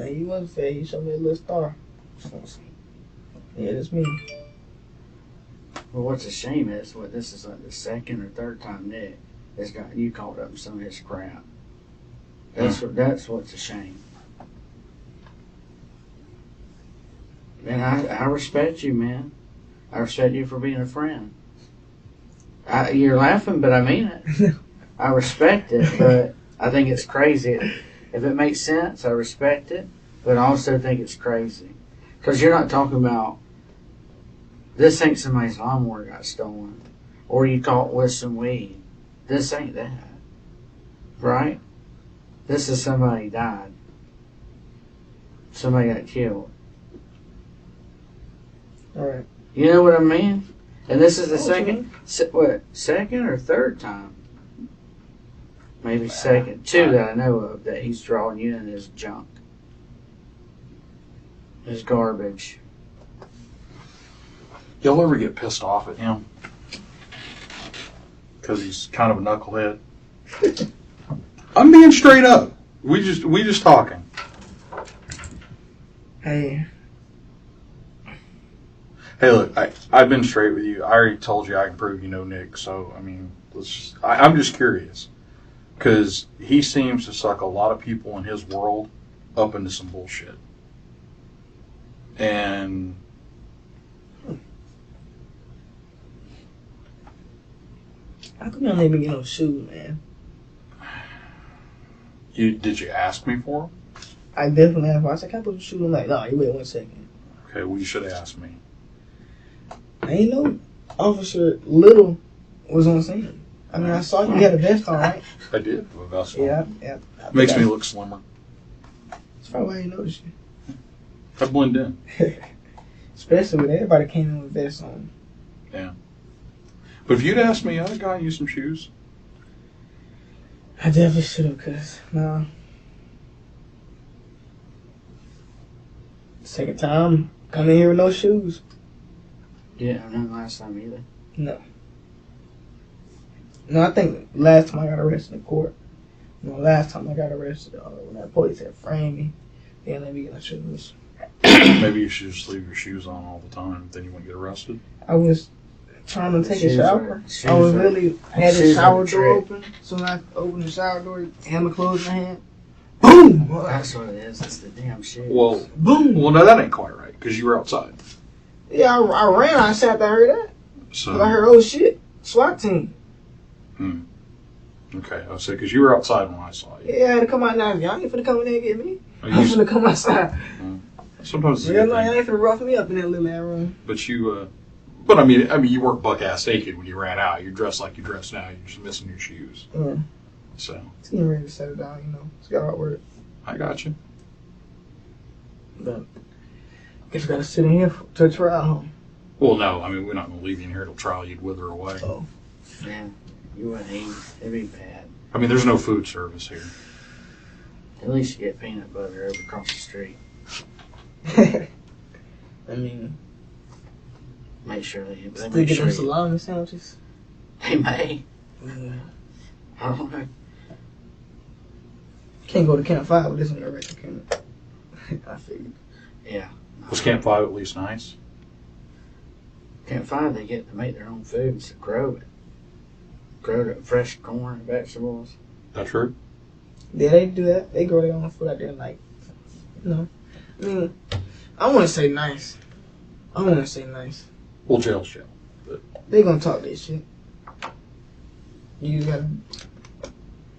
He wasn't Fed. He showed me a little star. Yeah, that's me. Well, what's a shame is this is like the second or third time Nick has got you caught up in some of his crap. That's what's a shame. And I respect you, man. I respect you for being a friend. You're laughing, but I mean it. I respect it, but I think it's crazy. If it makes sense, I respect it, but I also think it's crazy. Because you're not talking about, this ain't somebody's lawnmower got stolen, or you caught with some weed. This ain't that. Right? This is somebody died. Somebody got killed. Alright. You know what I mean? And this is the second or third time? Maybe second. Two that I know of that he's drawing you in his junk. His garbage. Y'all ever get pissed off at him? Because he's kind of a knucklehead. I'm being straight up. We just talking. Hey. Hey, look, I've been straight with you. I already told you I can prove you know Nick, so, I mean, I'm just curious. Because he seems to suck a lot of people in his world up into some bullshit. And... How come you don't let me get no shoes, man? Did you ask me for them? I definitely asked. I said, can I put some shoes on? Like, no, you wait 1 second. Okay, well, you should have asked me. I ain't know Officer Little was on scene. I mean, I saw you had a vest on, right? I did have a vest on. Yeah. Makes me look slimmer. That's probably why I didn't notice you. I blend in. Especially when everybody came in with vests on. Yeah. But if you'd asked me, I'd have gotten you some shoes. I definitely should have, because, no. Second time, coming here with no shoes. Yeah, not last time either. No. No, I think last time I got arrested in court. No, last time I got arrested, when that police had framed me, they didn't let me get my shoes. Maybe you should just leave your shoes on all the time. Then you wouldn't get arrested. I was trying to take a shower. Shoes I was are- literally had the shoes are shower the door trick. open. So when I opened the shower door, hammer closed in my hand. Boom! That's what it is. It's the damn shoes. Well, Boom! no, that ain't quite right because you were outside. Yeah, I ran. I sat there, I heard that. So 'Cause I heard, oh shit, SWAT team. okay, I said because you were outside when I saw you. Yeah, I had to come out now. Y'all ain't finna come in there and get me. Oh, I'm finna come outside. Sometimes it's a Yeah, good no, thing. y'all ain't finna rough me up in that little ass room. But you, but I mean, you weren't buck ass naked when you ran out. You're dressed like you dress now. You're just missing your shoes. Yeah. So It's getting ready to settle down, you know. It's got hard work. I got you. But guess we gotta sit in here till trial, huh? Well, no, I mean we're not gonna leave you in here till trial. You'd wither away. Oh. Yeah, you wouldn't eat. It'd be bad. I mean, there's no food service here. At least you get peanut butter over across the street. I mean, Make sure they still make get sure them you, salami sandwiches. they may. Yeah. I don't know. Can't go to Camp 5 with this on the record, can it? I figured. Yeah. Was Camp 5 at least nice? Can't find they get to make their own food and grow it. Grow the fresh corn and vegetables. That's true. Yeah, they do that. They grow their own food out there, like, you know. I mean, I want to say nice. Well, jail's jail. They gonna talk this shit. You just gotta.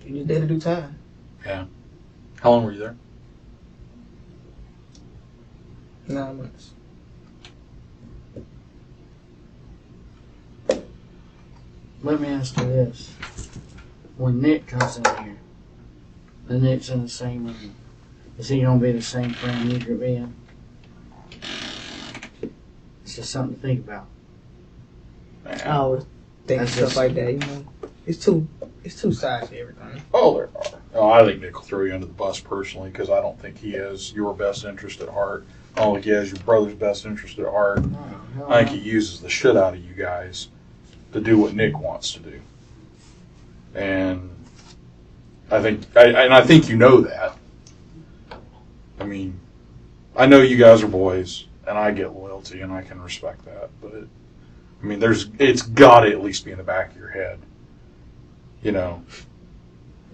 You just there to do time. How long were you there? 9 months. Let me ask you this. When Nick comes in here, and Nick's in the same room, is he going to be the same friend you're being? It's just something to think about. I always think That's stuff just- like that, you know. It's two sides to everything. Oh, there are. Oh, I think Nick will throw you under the bus personally because I don't think he has your best interest at heart. I don't think he has your brother's best interest at heart. Oh, I think he uses the shit out of you guys to do what Nick wants to do. And I think you know that. I mean, I know you guys are boys, and I get loyalty, and I can respect that. But I mean, it's got to at least be in the back of your head. You know,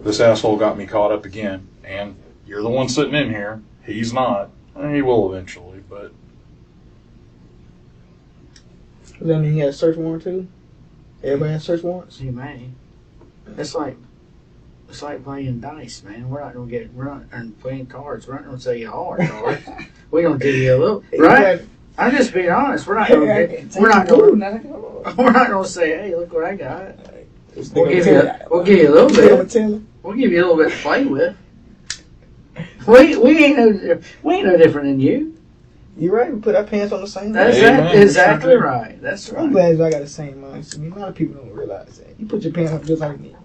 this asshole got me caught up again, and you're the one sitting in here. He's not. He will eventually, but Does that mean he has a search warrant too? Everybody has search warrants? he may. It's like playing dice, man. We're not playing cards. We're not going to tell you all our cards. We're going to give you a little, right? I'm just being honest. We're not going to say, hey, look what I got. We'll give you a little bit. We'll give you a little bit to play with. We ain't no different than you. You're right. We put our pants on the same. That's Amen. exactly right. That's I'm right. glad I got the same mindset. I mean, a lot of people don't realize that. You put your pants up just like me.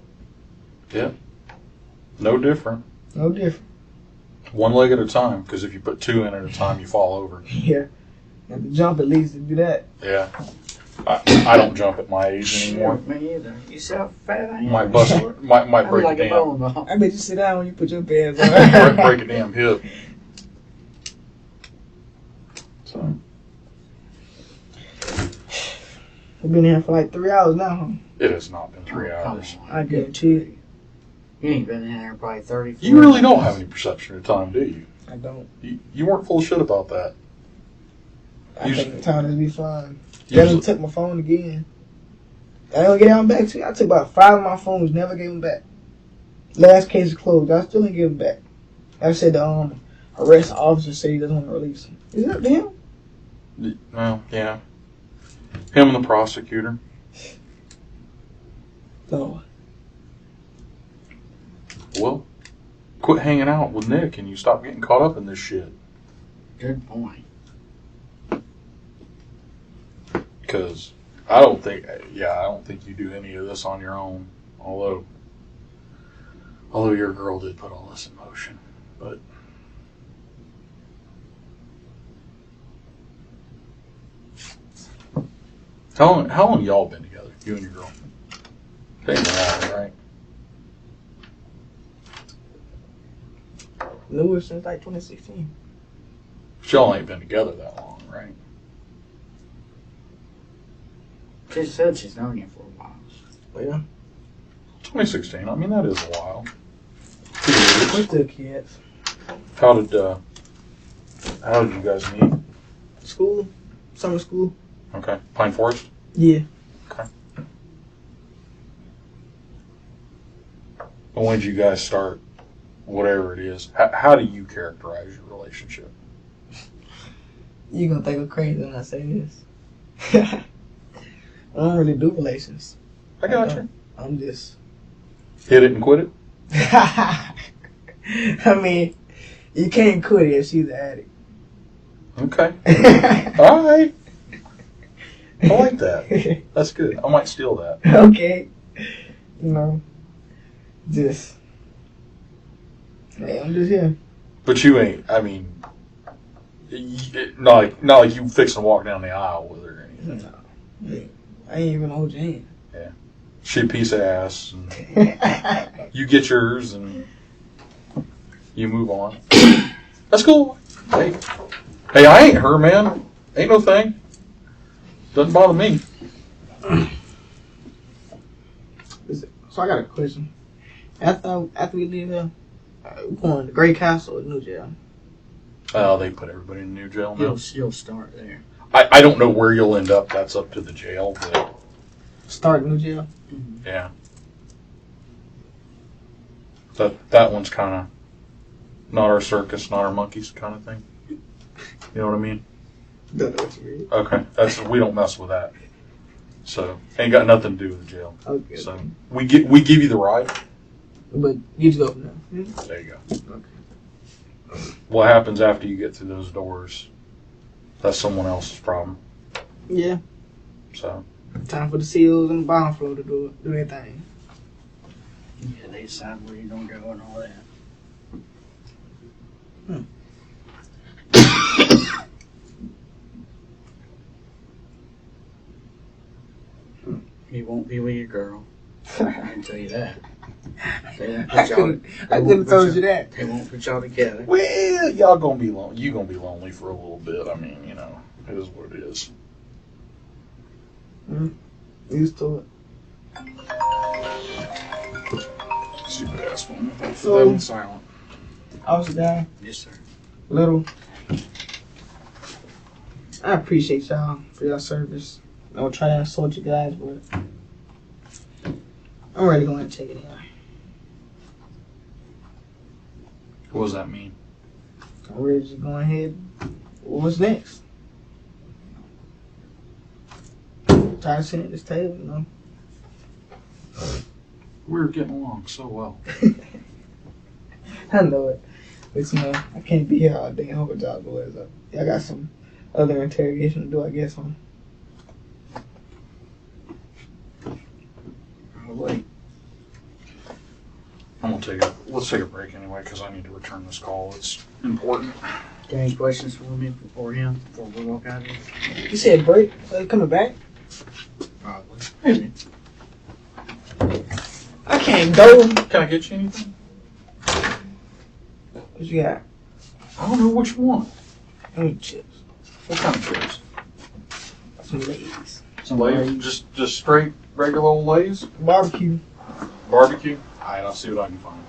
no different. No different. One leg at a time, because if you put two in at a time, you fall over. Yeah. And to jump at least to do that. Yeah. I don't jump at my age anymore. Me either. You see how fat I am? My bust might I'm break like a a damn bowling ball. I bet you sit down when you put your pants on. break a damn hip. So We've been here for like 3 hours now, huh? it has not been 3 Oh, come hours. on. I guarantee it. You ain't been in there probably 30 You really don't have any perception of time, do you? I don't. You weren't full of shit about that. I Usually- think the time to be fine. Usually- Devin took my phone again. I don't get them back to you. I took about 5 of my phones, never gave them back. Last case is closed. I still didn't give them back. I said the arrest officer said he doesn't want to release them. Is that him? Well, yeah. Him and the prosecutor. No. Well, quit hanging out with Nick and you stop getting caught up in this shit. Good point. Because I don't think you do any of this on your own. Although your girl did put all this in motion. But how long y'all been together? You and your girl? They ain't long, right? Knew her since like 2016. Y'all ain't been together that long, right? She said she's known you for a while. Yeah. 2016. I mean, that is a while. 2 We're years. still kids. How did you guys meet? School. Summer school. Okay. Pine Forest? Yeah. Okay. But when did you guys start, whatever it is? How do you characterize your relationship? You gonna think I'm crazy when I say this. I don't really do relations. I got you. I'm just... Hit it and quit it? I mean, you can't quit it if she's an addict. Okay. All right. I like that. That's good. I might steal that. Okay. You know, just... Hey, I'm just here. But you ain't, I mean, not like you fixing to walk down the aisle with her or anything. No. I ain't even hold your hand. Yeah. She a piece of ass. And you get yours and you move on. That's cool. Hey, I ain't her, man. Ain't no thing. Doesn't bother me. So I got a question. After we leave here, we're going to Great Castle or New Jail? Oh, they put everybody in new jail now. You'll start there. I don't know where you'll end up. That's up to the jail. But Start New Jail? Mm-hmm. yeah. That one's kind of not our circus, not our monkeys kind of thing. You know what I mean? Don't know what you mean. Okay, we don't mess with that. So ain't got nothing to do with the jail. Okay. So we give you the ride. But you just go from there. There you go. Okay. What happens after you get through those doors? That's someone else's problem. Yeah. So Time for the SEALs and the bottom floor to do their thing. Yeah, they decide where you're going to go and all that. You won't be with your girl. I can tell you that. I could have told you that. They won't put y'all together. well, y'all gonna be lonely. You gonna be lonely for a little bit. I mean, you know, it is what it is. Used to it. Stupid ass phone. So- That one's silent. I was down. Yes, sir. Little. I appreciate y'all for your service. I will try to insult you guys, but I'm ready to go and take it in. What does that mean? I'm ready to go ahead. What's next? Try to sit at this table, you know. We're getting along so well. I know it. But, you know, I can't be here all day and hope y'all boys up. I got some other interrogation to do, I guess, huh? Wait. Let's take a break anyway, because I need to return this call. It's important. Got any questions for me before we walk out of here? You said break? Are you coming back? Probably. Maybe. I can't go. Can I get you anything? What you got? I don't know what you want. I need chips. What kind of chips? Some Lay's. Some Lays? Just straight regular old Lays? Barbecue. Barbecue? Alright, I'll see what I can find.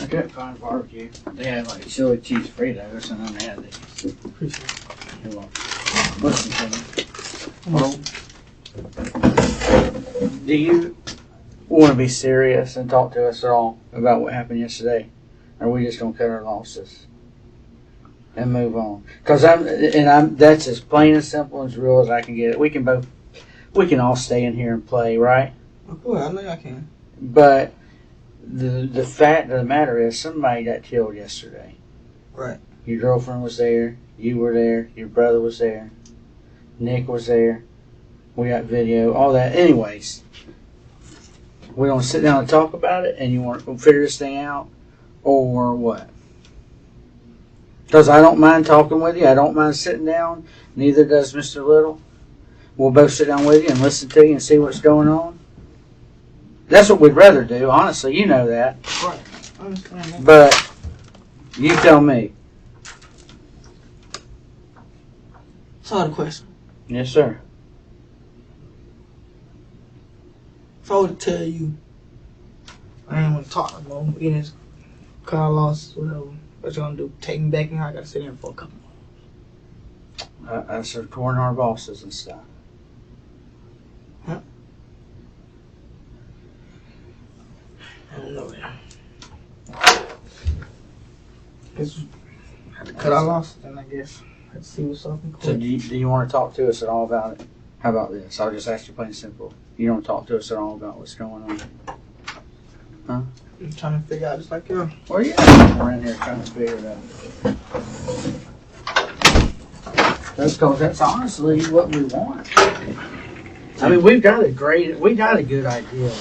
couldn't find barbecue. They had like chili cheese Fritos, and then they had these. Appreciate it. You're welcome. Listen to me. Well, do you want to be serious and talk to us at all about what happened yesterday? Or are we just going to cut our losses and move on? Because that's as plain and simple and as real as I can get it. We can all stay in here and play, right? Well, I know I can. But the fact of the matter is somebody got killed yesterday. Right. Your girlfriend was there. You were there. Your brother was there. Nick was there. We got video. All that. Anyways, we don't sit down and talk about it, and you want to figure this thing out, or what? Because I don't mind talking with you. I don't mind sitting down. Neither does Mr. Little. We'll both sit down with you and listen to you and see what's going on. That's what we'd rather do. Honestly, you know that. Right. I understand that. But you tell me. So the question. Yes, sir. If I were to tell you I ain't want to talk no more, getting his car lost, whatever, what you gonna do? Take me back in here? I gotta sit in for a couple more. That's our corner our bosses and stuff. Huh? I don't know that. Guess had to cut our losses, and I guess had to see what's up in court. So do you want to talk to us at all about it? How about this? I'll just ask you plain and simple. You don't talk to us at all about what's going on? Huh? I'm trying to figure out just like you. Well, yeah. We're in here trying to figure it out. That's honestly what we want. I mean, we got a good idea.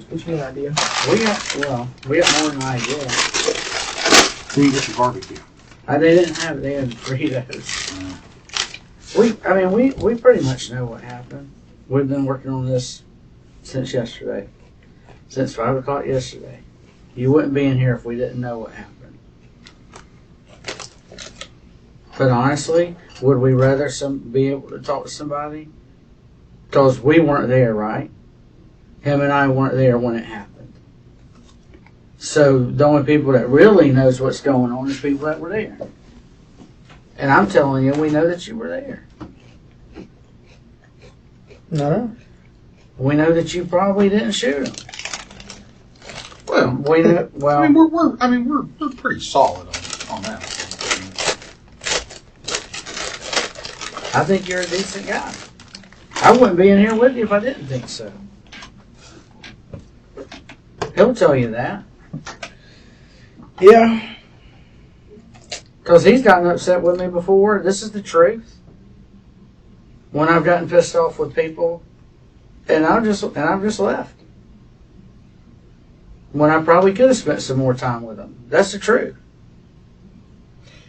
What's your idea? We got more than an idea. So you get your barbecue. They didn't have it. They had Fritos. We pretty much know what happened. We've been working on this since yesterday. Since 5 o'clock yesterday. You wouldn't be in here if we didn't know what happened. But honestly, would we rather be able to talk to somebody? Because we weren't there, right? Him and I weren't there when it happened. So the only people that really knows what's going on is people that were there. And I'm telling you, we know that you were there. No. We know that you probably didn't shoot him. Well, We know. Well, we're pretty solid on that. I think you're a decent guy. I wouldn't be in here with you if I didn't think so. He'll tell you that. Yeah. Because he's gotten upset with me before. This is the truth. When I've gotten pissed off with people, and I've just left. When I probably could have spent some more time with them. That's the truth.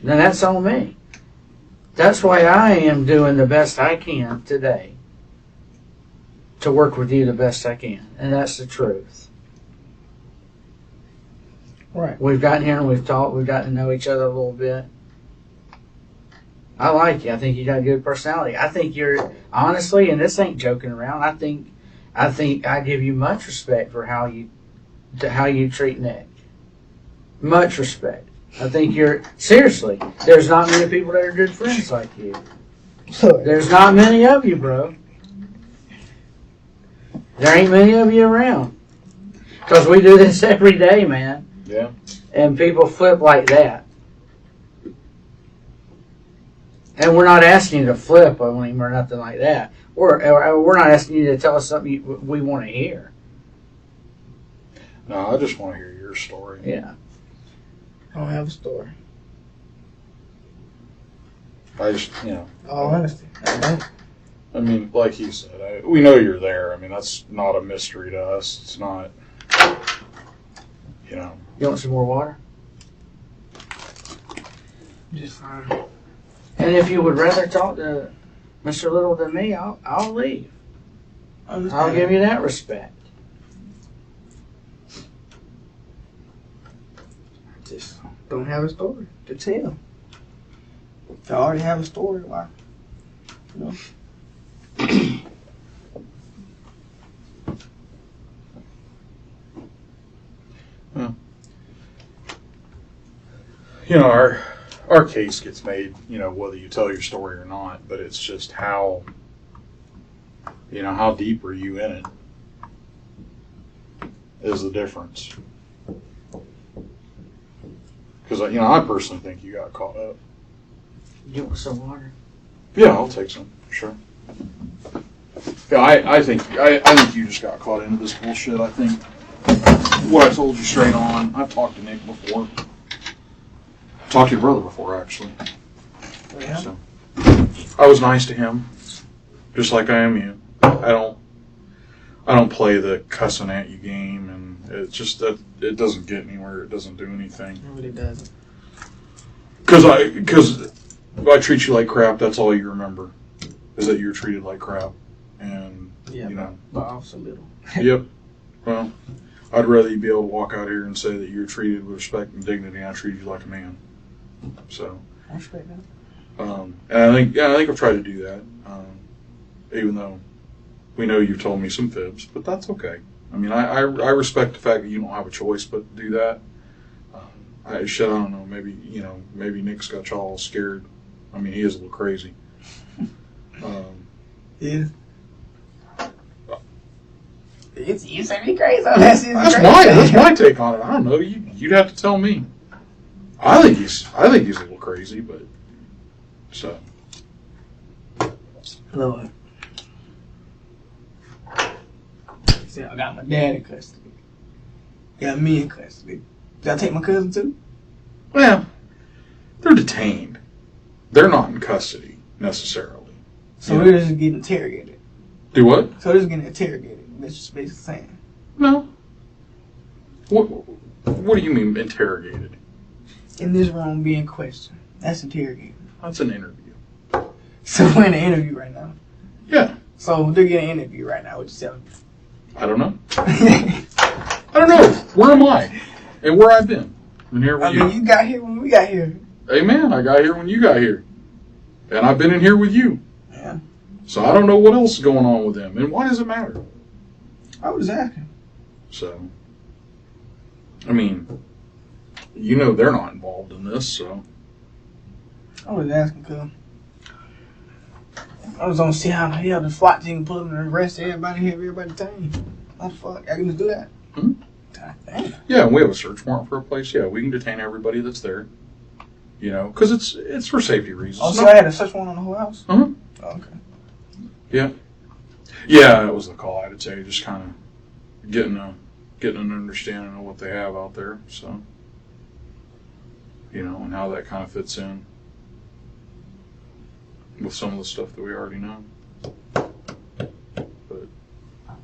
Then that's on me. That's why I am doing the best I can today to work with you the best I can. And that's the truth. Right. We've gotten here and we've talked. We've gotten to know each other a little bit. I like you. I think you got a good personality. I think you're, honestly, and this ain't joking around, I think I give you much respect for how you treat Nick. Much respect. I think you're, seriously, there's not many people that are good friends like you. Sorry. There's not many of you, bro. There ain't many of you around. Because we do this every day, man. Yeah. And people flip like that. And we're not asking you to flip on him or nothing like that. We're not asking you to tell us something we want to hear. No, I just want to hear your story. Yeah. I don't have a story. I just, All honesty, I don't. I mean, like he said, we know you're there. I mean, that's not a mystery to us. It's not, You want some more water? Just fine. And if you would rather talk to Mr. Little than me, I'll leave. I'll give you that respect. I just don't have a story to tell. If I already have a story, why? Yeah. You know, our case gets made, you know, whether you tell your story or not, but it's just how, you know, how deep are you in it is the difference. Because, you know, I personally think you got caught up. You want some water? Yeah, I'll take some, sure. Yeah, I think you just got caught into this bullshit. I think what I told you straight on, I've talked to Nick before. Talked to your brother before, actually. Yeah. So, I was nice to him, just like I am you. I don't play the cussing at you game, and it's just that it doesn't get anywhere. It doesn't do anything. It really doesn't. Because I treat you like crap. That's all you remember, is that you're treated like crap, and Yeah, you know. but off a little. Yep. Well, I'd rather you be able to walk out here and say that you're treated with respect and dignity, and I treated you like a man. So. I respect that. And I think I've tried to do that, even though we know you've told me some fibs, but that's okay. I mean, I respect the fact that you don't have a choice but to do that. I don't know. Maybe Nick's got y'all all scared. I mean, he is a little crazy. Yeah. You say me crazy. That's my take on it. I don't know. You'd have to tell me. I think he's a little crazy, but so. Lord. See, I got my dad in custody. Got me in custody. Did I take my cousin too? Well, they're detained. They're not in custody necessarily. So they're just getting interrogated. Do what? So they're just getting interrogated. That's just basically saying. No. What do you mean interrogated? In this room being questioned. That's interrogated. That's an interview. So we're in an interview right now. Yeah. So they're getting an interview right now. What you telling me? I don't know. I don't know. Where am I? And where I've been? And here with you. I mean, you got here when we got here. Amen. I got here when you got here. And I've been in here with you. Yeah. So I don't know what else is going on with them. And why does it matter? I was asking. So, I mean, you know they're not involved in this, so. I was asking, cuz. I was gonna see how the SWAT team pull them and arrest everybody here, everybody detained. What the fuck? I can just do that? Hmm? God damn. Yeah, we have a search warrant for a place. Yeah, we can detain everybody that's there. You know, because it's for safety reasons. Oh, so I had a search warrant on the whole house? Uh-huh. Oh, okay. Yeah. Yeah, that was the call. I would say just kind of getting an understanding of what they have out there. So, you know, and how that kind of fits in with some of the stuff that we already know. But I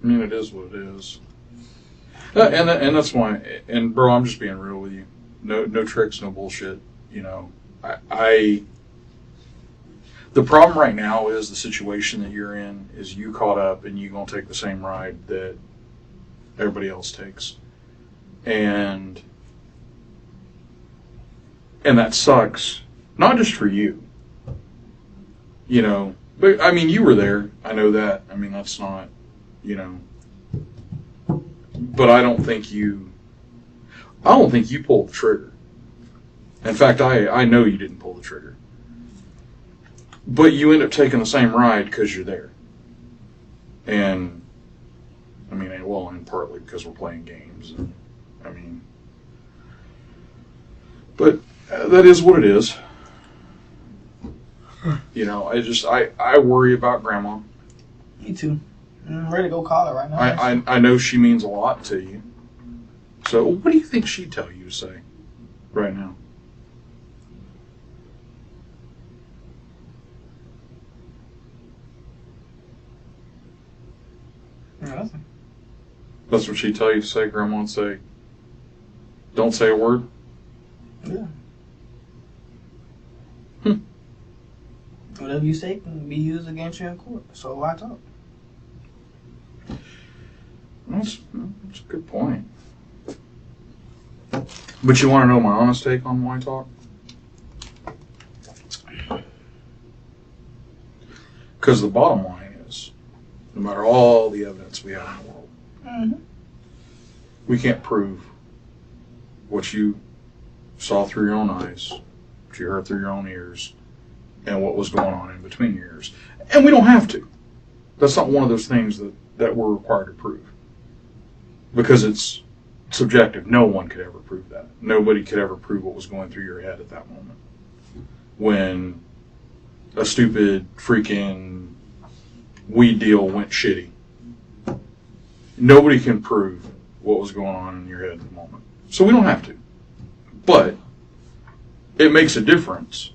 mean, it is what it is. And that's why. And bro, I'm just being real with you. No tricks, no bullshit. You know, the problem right now is the situation that you're in is you caught up and you gonna take the same ride that everybody else takes, and that sucks. Not just for you, you know, but I mean you were there. I know that. I mean that's not, you know. But I don't think you pulled the trigger. In fact, I know you didn't pull the trigger. But you end up taking the same ride because you're there. And, I mean, well, and partly because we're playing games. And, I mean, but that is what it is. You know, I worry about Grandma. Me too. I'm ready to go call her right now. I know she means a lot to you. So what do you think she'd tell you to say right now? Nothing. That's what she'd tell you to say? Grandma would say, don't say a word? Yeah. Whatever you say can be used against you in court. So why talk? That's a good point. But you want to know my honest take on why talk? Because the bottom line is, no matter all the evidence we have in the world, we can't prove what you saw through your own eyes, what you heard through your own ears, and what was going on in between your ears. And we don't have to. That's not one of those things that we're required to prove. Because it's subjective. No one could ever prove that. Nobody could ever prove what was going through your head at that moment. When a stupid freaking weed deal went shitty. Nobody can prove what was going on in your head at the moment. So we don't have to. But it makes a difference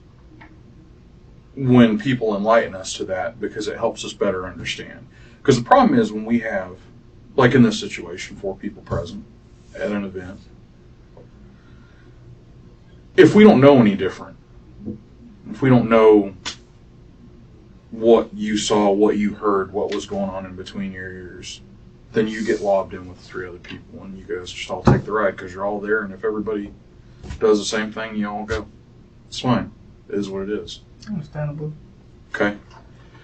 when people enlighten us to that, because it helps us better understand. Because the problem is when we have, like in this situation, 4 people present at an event, if we don't know any different, if we don't know what you saw, what you heard, what was going on in between your ears, then you get lobbed in with 3 other people, and you guys just all take the ride because you're all there, and if everybody does the same thing, you all go. It's fine. It is what it is. Understandable. Okay.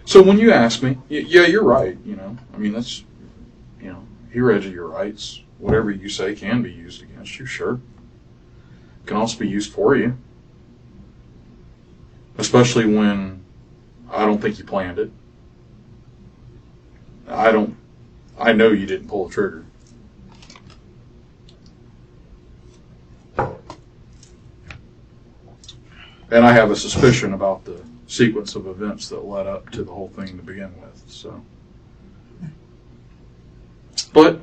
So when you ask me, yeah, you're right, I mean, that's, he read you your rights. Whatever you say can be used against you, sure. It can also be used for you. Especially when I don't think you planned it. I know you didn't pull the trigger. And I have a suspicion about the sequence of events that led up to the whole thing to begin with, so. But,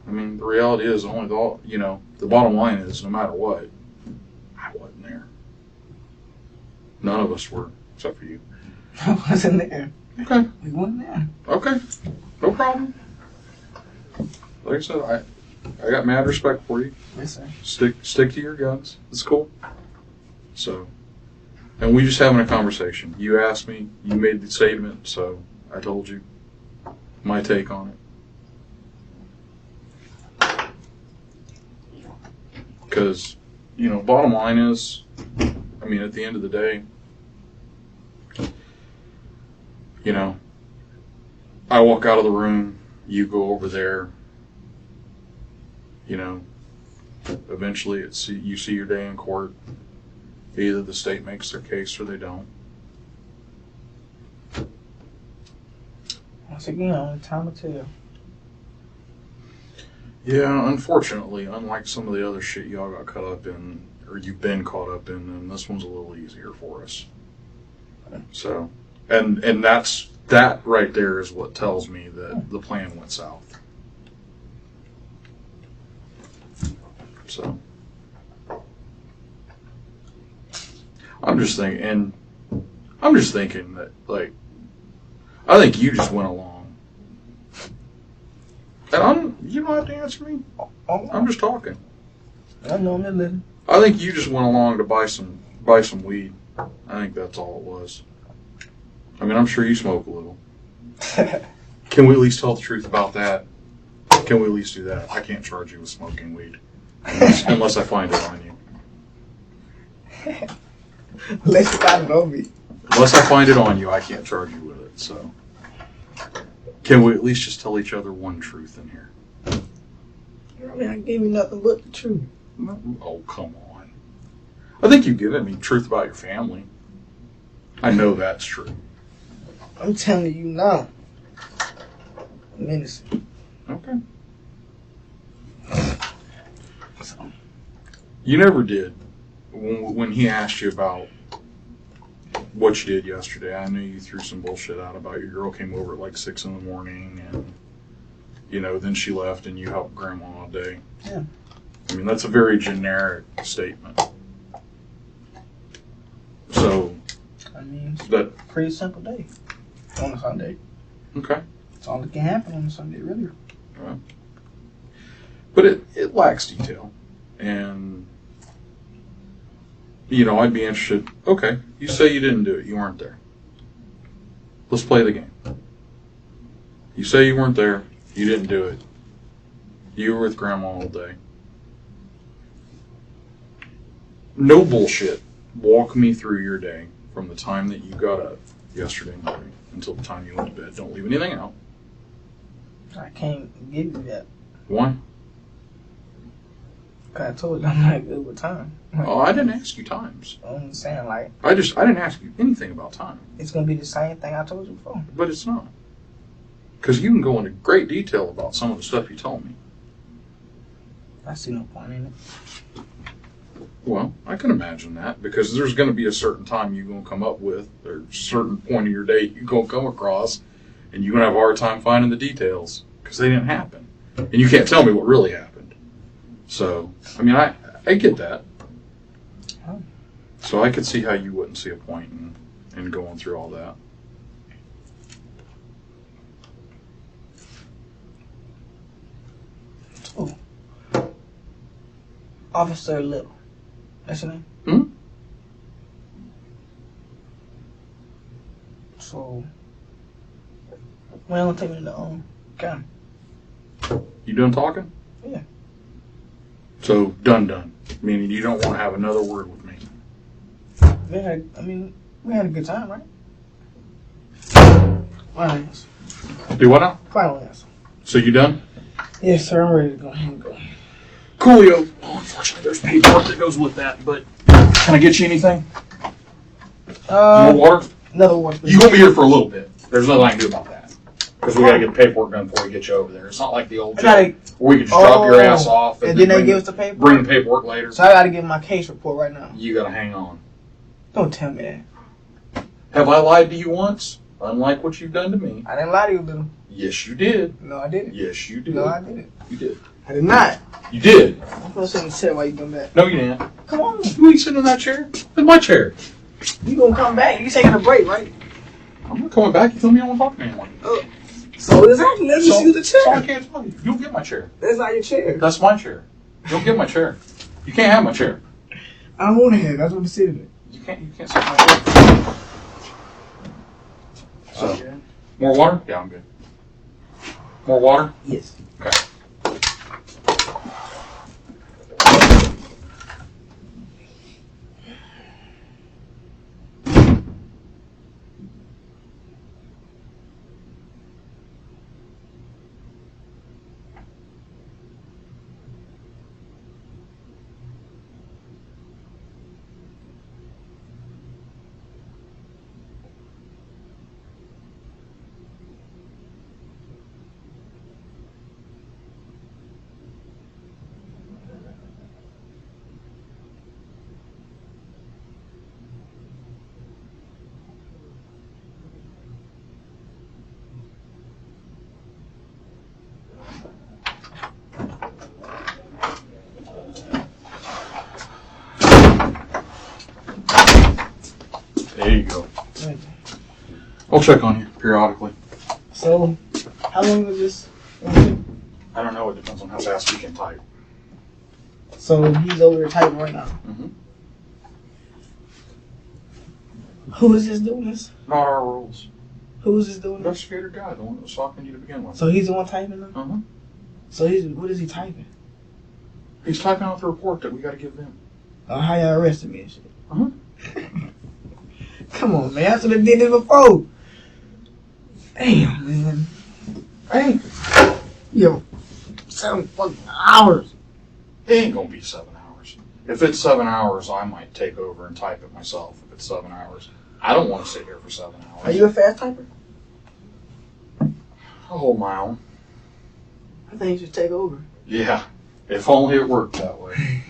I mean, the reality is the bottom line is no matter what, I wasn't there. None of us were, except for you. I wasn't there. Okay. We weren't there. Okay. No problem. Like I said, I got mad respect for you. Yes, sir. Stick to your guns. It's cool. So, and we just having a conversation. You asked me, you made the statement, so I told you my take on it. Because, bottom line is, I mean, at the end of the day, I walk out of the room, you go over there, eventually you see your day in court. Either the state makes their case or they don't. Once again, only time will tell. Yeah, unfortunately, unlike some of the other shit y'all got caught up in, or you've been caught up in, and this one's a little easier for us. So, and that right there is what tells me that the plan went south. So, I'm just thinking that, like, I think you just went along. And you don't have to answer me. I'm just talking. I know I'm living. I think you just went along to buy some weed. I think that's all it was. I mean, I'm sure you smoke a little. Can we at least tell the truth about that? Can we at least do that? I can't charge you with smoking weed. Unless I find it on you. Unless you got it on me. Unless I find it on you, I can't charge you with it. So, can we at least just tell each other one truth in here? I mean, I gave you nothing but the truth. Oh, come on. I think you've given me truth about your family. I know that's true. I'm telling you now. I'm innocent. Okay. So. You never did. When he asked you about what you did yesterday, I knew you threw some bullshit out about your girl came over at like 6 in the morning and, then she left and you helped grandma all day. Yeah. I mean, that's a very generic statement. So. I mean, it's that, a pretty simple day on a Sunday. Okay. It's all that can happen on a Sunday, really. Right. But it lacks detail. And, I'd be interested. Okay, you say you didn't do it. You weren't there. Let's play the game. You say you weren't there. You didn't do it. You were with grandma all day. No bullshit. Walk me through your day from the time that you got up yesterday morning until the time you went to bed. Don't leave anything out. I can't give you that. Why? I told you I'm not good with time. Oh, I didn't ask you times. I'm saying, like, I didn't ask you anything about time. it's going to be the same thing I told you before. But it's not. Because you can go into great detail about some of the stuff you told me. I see no point in it. Well, I can imagine that, because there's going to be a certain time you're going to come up with, or a certain point of your day you're going to come across, and you're going to have a hard time finding the details, because they didn't happen. And you can't tell me what really happened. So, I mean, I get that. So I could see how you wouldn't see a point in going through all that. Oh. Officer Little. That's your name? Hmm? So, well, take me to the county. You done talking? Yeah. So, done. Meaning you don't want to have another word with me. We had a good time, right? Final answer. Do what now? Final answer. So you done? Yes, sir. I'm ready to go ahead and go. Coolio. Oh, unfortunately, there's paperwork that goes with that, but can I get you anything? More water? Another water. You won't be here for a little bit. There's nothing I can do about that. Because we got to get the paperwork done before we get you over there. It's not like the old job where we can just drop your ass off and then they give us the paperwork. Bring the paperwork later. So I got to give my case report right now. You got to hang on. Don't tell me that. Have I lied to you once? Unlike what you've done to me. I didn't lie to you, Little. Yes, you did. No, I didn't. Yes, you did. No, I didn't. You did. I did not. You did. I'm going to sit in the chair while you come back. No, you didn't. Come on. You ain't sitting in that chair. It's my chair. You going to come back. You taking a break, right? I'm not coming back. You told me I don't want to talk to anyone. So exactly. Let's just use the chair. So I can't tell you. You'll get my chair. That's not your chair. That's my chair. You'll get my chair. You can't have my chair. I don't want to have it. I just want to sit in it. You can't sit in my chair. So, more water? Yeah, I'm good. More water? Yes. Okay. There you go. Right. I'll check on you periodically. So, how long is this? I don't know. It depends on how fast we can type. So, he's over there typing right now. Mm-hmm. Who is this doing this? Not our rules. Who is this doing this? Investigator guy, the one that was talking to you to begin with. So, he's the one typing now? Uh-huh. So, what is he typing? He's typing out the report that we got to give them. How y'all arrested me and shit. Uh-huh. Come on, man. I should have did this before. Damn, man. Hey. Yo, 7 fucking hours. It ain't gonna be 7 hours. If it's 7 hours, I might take over and type it myself. If it's 7 hours, I don't want to sit here for 7 hours. Are you a fast typer? I'll hold my own. I think you should take over. Yeah, if only it worked that way.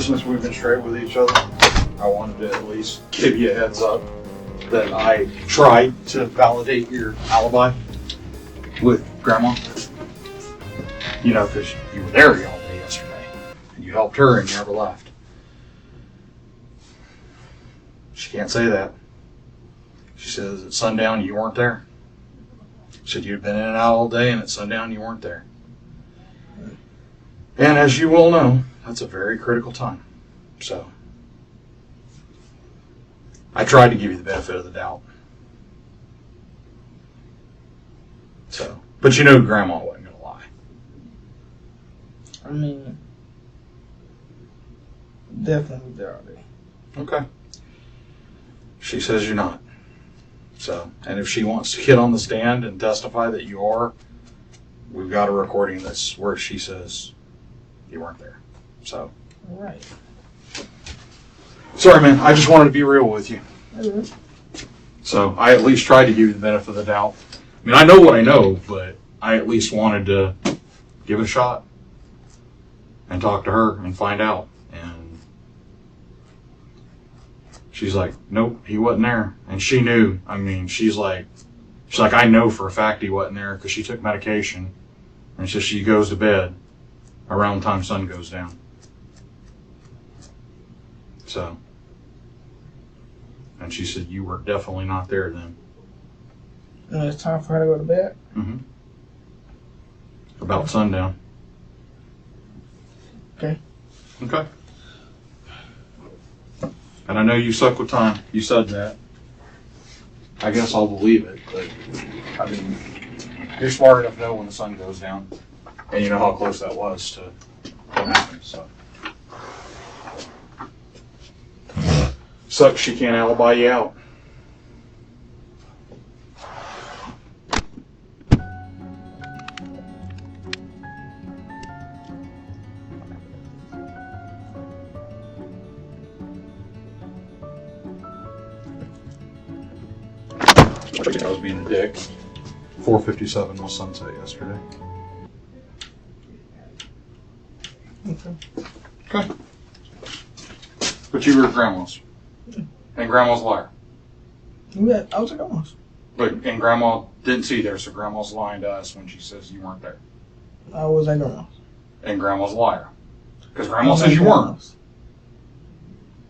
since we've been straight with each other, I wanted to at least give you a heads up that I tried to validate your alibi with Grandma. You know, because you were there all day yesterday, and you helped her and you never left. She can't say that. She says at sundown you weren't there. She said you'd been in and out all day, and at sundown you weren't there. And as you well know, that's a very critical time. So I tried to give you the benefit of the doubt. So, but you know Grandma wasn't going to lie. I mean, definitely there already. Okay. She says you're not. So, and if she wants to get on the stand and testify that you are, we've got a recording that's where she says you weren't there. So. All right. Sorry, man. I just wanted to be real with you. Okay. So I at least tried to give you the benefit of the doubt. I mean, I know what I know, but I at least wanted to give it a shot and talk to her and find out. And she's like, nope, he wasn't there. And she knew. I mean, she's like, I know for a fact he wasn't there because she took medication. And so she goes to bed around the time sun goes down. So, and she said, you were definitely not there then. And it's time for her to go to bed? Mm-hmm. About sundown. Okay. Okay. And I know you suck with time. You said that. I guess I'll believe it, but I mean, you're smart enough to know when the sun goes down. And you know how close that was to what happened, so. Sucks she can't alibi you out. I was being a dick. 4:57 was sunset yesterday. Okay. Okay. But you were at Grandma's. And Grandma's a liar. Yeah, I was at Grandma's. And Grandma didn't see you there, so Grandma's lying to us when she says you weren't there. I was at Grandma's. And Grandma's a liar. Because Grandma says you weren't.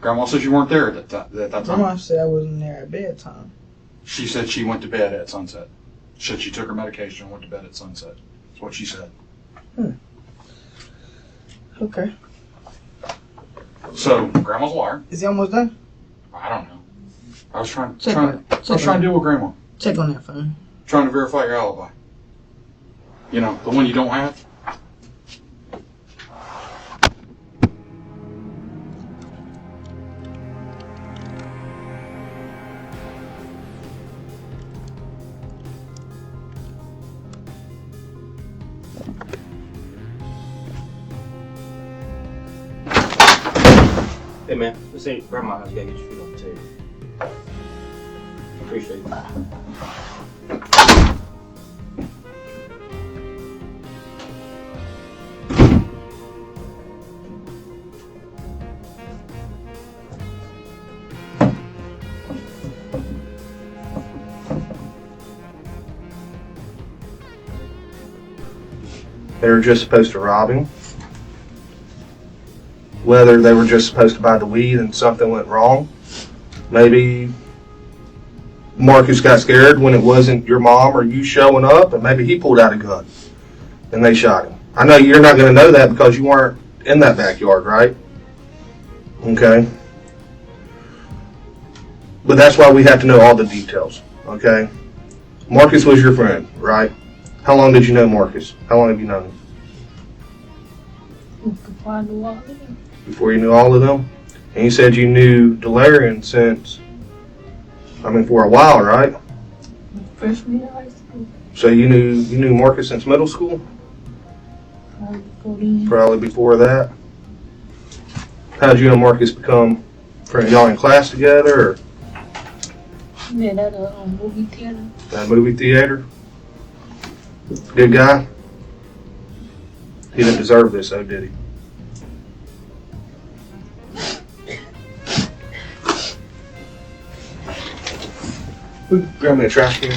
Grandma says you weren't there at that time. Grandma said I wasn't there at bedtime. She said she went to bed at sunset. She said she took her medication and went to bed at sunset. That's what she said. Okay. So, Grandma's a liar. Is he almost done? I don't know. I was trying Check to deal with Grandma. Check on that phone. Trying to verify your alibi. You know, the one you don't have. Hey man, this ain't Grandma house. You gotta get your feet on the table. Appreciate it. They were just supposed to rob him. Whether they were just supposed to buy the weed and something went wrong. Maybe Marcus got scared when it wasn't your mom or you showing up, and maybe he pulled out a gun and they shot him. I know you're not going to know that because you weren't in that backyard, right? Okay. But that's why we have to know all the details, okay? Marcus was your friend, right? How long did you know Marcus? How long have you known him? Before you knew all of them? And you said you knew Delarian since, for a while, right? Freshman year high school. So you knew Marcus since middle school? Probably before that. How did you and Marcus become friends? Y'all in class together, or? Met at a movie theater. That movie theater? Good guy? He didn't deserve this, though, did he? Grab me a trash can.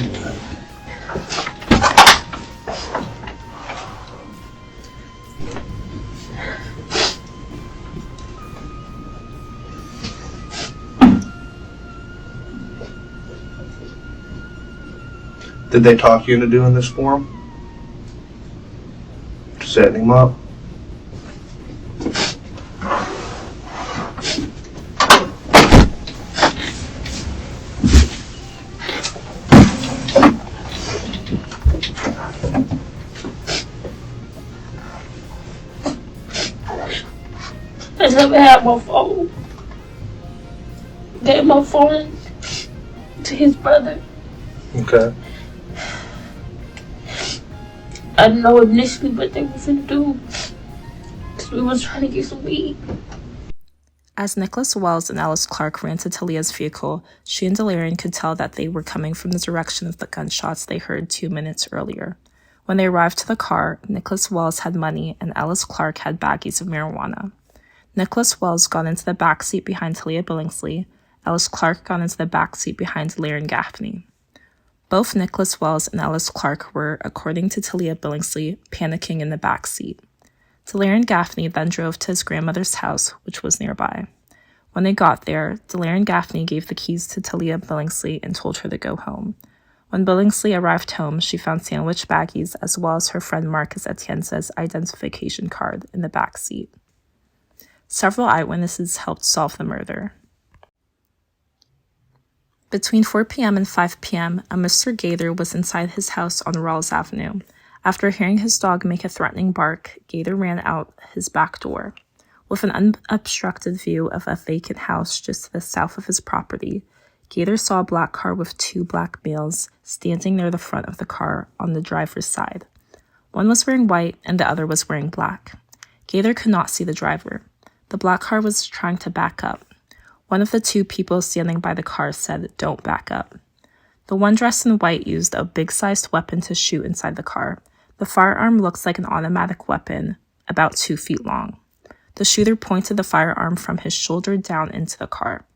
Did they talk you into doing this for him? Setting him up? I never had my phone. Gave my phone to his brother. Okay. I didn't know initially what they were finna do. Cause we was trying to get some weed. As Nicholas Wells and Alice Clark ran to Teleah's vehicle, she and Delarian could tell that they were coming from the direction of the gunshots they heard 2 minutes earlier. When they arrived to the car, Nicholas Wells had money and Alice Clark had baggies of marijuana. Nicholas Wells got into the back seat behind Teleah Billingsley. Alice Clark got into the back seat behind Delarian Gaffney. Both Nicholas Wells and Alice Clark were, according to Teleah Billingsley, panicking in the back seat. Delarian Gaffney then drove to his grandmother's house, which was nearby. When they got there, Delarian Gaffney gave the keys to Teleah Billingsley and told her to go home. When Billingsley arrived home, she found sandwich baggies as well as her friend Marcus Atienza's identification card in the back seat. Several eyewitnesses helped solve the murder. Between 4 p.m. and 5 p.m., a Mr. Gaither was inside his house on Rawls Avenue. After hearing his dog make a threatening bark, Gaither ran out his back door. With an unobstructed view of a vacant house just to the south of his property, Gaither saw a black car with 2 black males standing near the front of the car on the driver's side. One was wearing white and the other was wearing black. Gaither could not see the driver. The black car was trying to back up. One of the 2 people standing by the car said, "Don't back up." The one dressed in white used a big-sized weapon to shoot inside the car. The firearm looks like an automatic weapon, about 2 feet long. The shooter pointed the firearm from his shoulder down into the car.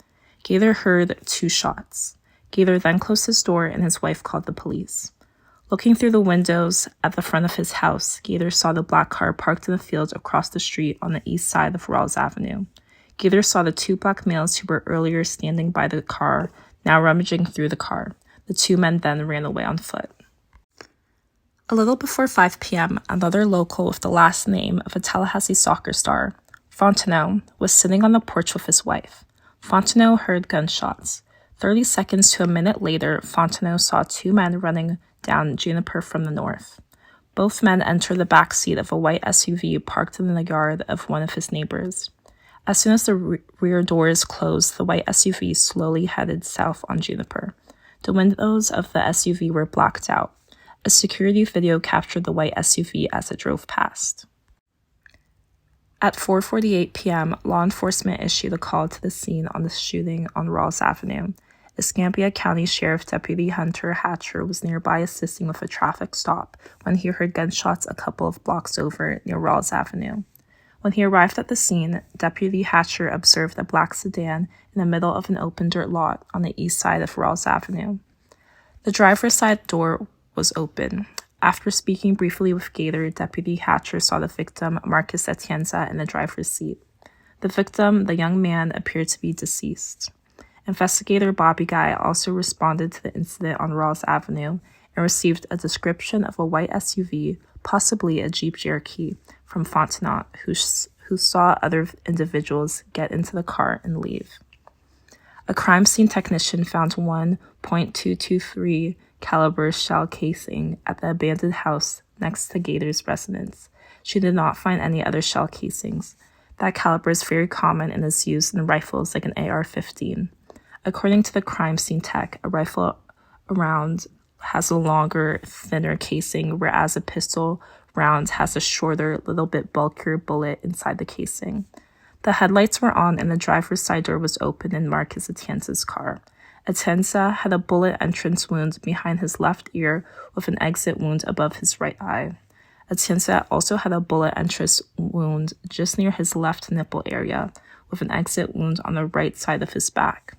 Gaither heard 2 shots. Gaither then closed his door and his wife called the police. Looking through the windows at the front of his house, Gaither saw the black car parked in the field across the street on the east side of Rawls Avenue. Gaither saw the 2 black males who were earlier standing by the car, now rummaging through the car. The 2 men then ran away on foot. A little before 5 p.m., another local with the last name of a Tallahassee soccer star, Fontenot, was sitting on the porch with his wife. Fontenot heard gunshots. 30 seconds to a minute later, Fontenot saw 2 men running down Juniper from the north. Both men entered the back seat of a white SUV parked in the yard of one of his neighbors. As soon as the rear doors closed, the white SUV slowly headed south on Juniper. The windows of the SUV were blacked out. A security video captured the white SUV as it drove past. At 4:48 p.m., law enforcement issued a call to the scene on the shooting on Rawls Avenue. Escambia County Sheriff Deputy Hunter Hatcher was nearby assisting with a traffic stop when he heard gunshots a couple of blocks over near Rawls Avenue. When he arrived at the scene, Deputy Hatcher observed a black sedan in the middle of an open dirt lot on the east side of Rawls Avenue. The driver's side door was open. After speaking briefly with Gaither, Deputy Hatcher saw the victim, Marcus Atienza, in the driver's seat. The victim, the young man, appeared to be deceased. Investigator Bobby Guy also responded to the incident on Rawls Avenue and received a description of a white SUV, possibly a Jeep Cherokee, from Fontenot, who saw other individuals get into the car and leave. A crime scene technician found 1.223 caliber shell casing at the abandoned house next to Gaither's residence. She did not find any other shell casings. That caliber is very common and is used in rifles like an AR-15. According to the crime scene tech, a rifle round has a longer, thinner casing, whereas a pistol round has a shorter, little bit bulkier bullet inside the casing. The headlights were on and the driver's side door was open in Marcus Atienza's car. Atienza had a bullet entrance wound behind his left ear with an exit wound above his right eye. Atienza also had a bullet entrance wound just near his left nipple area with an exit wound on the right side of his back.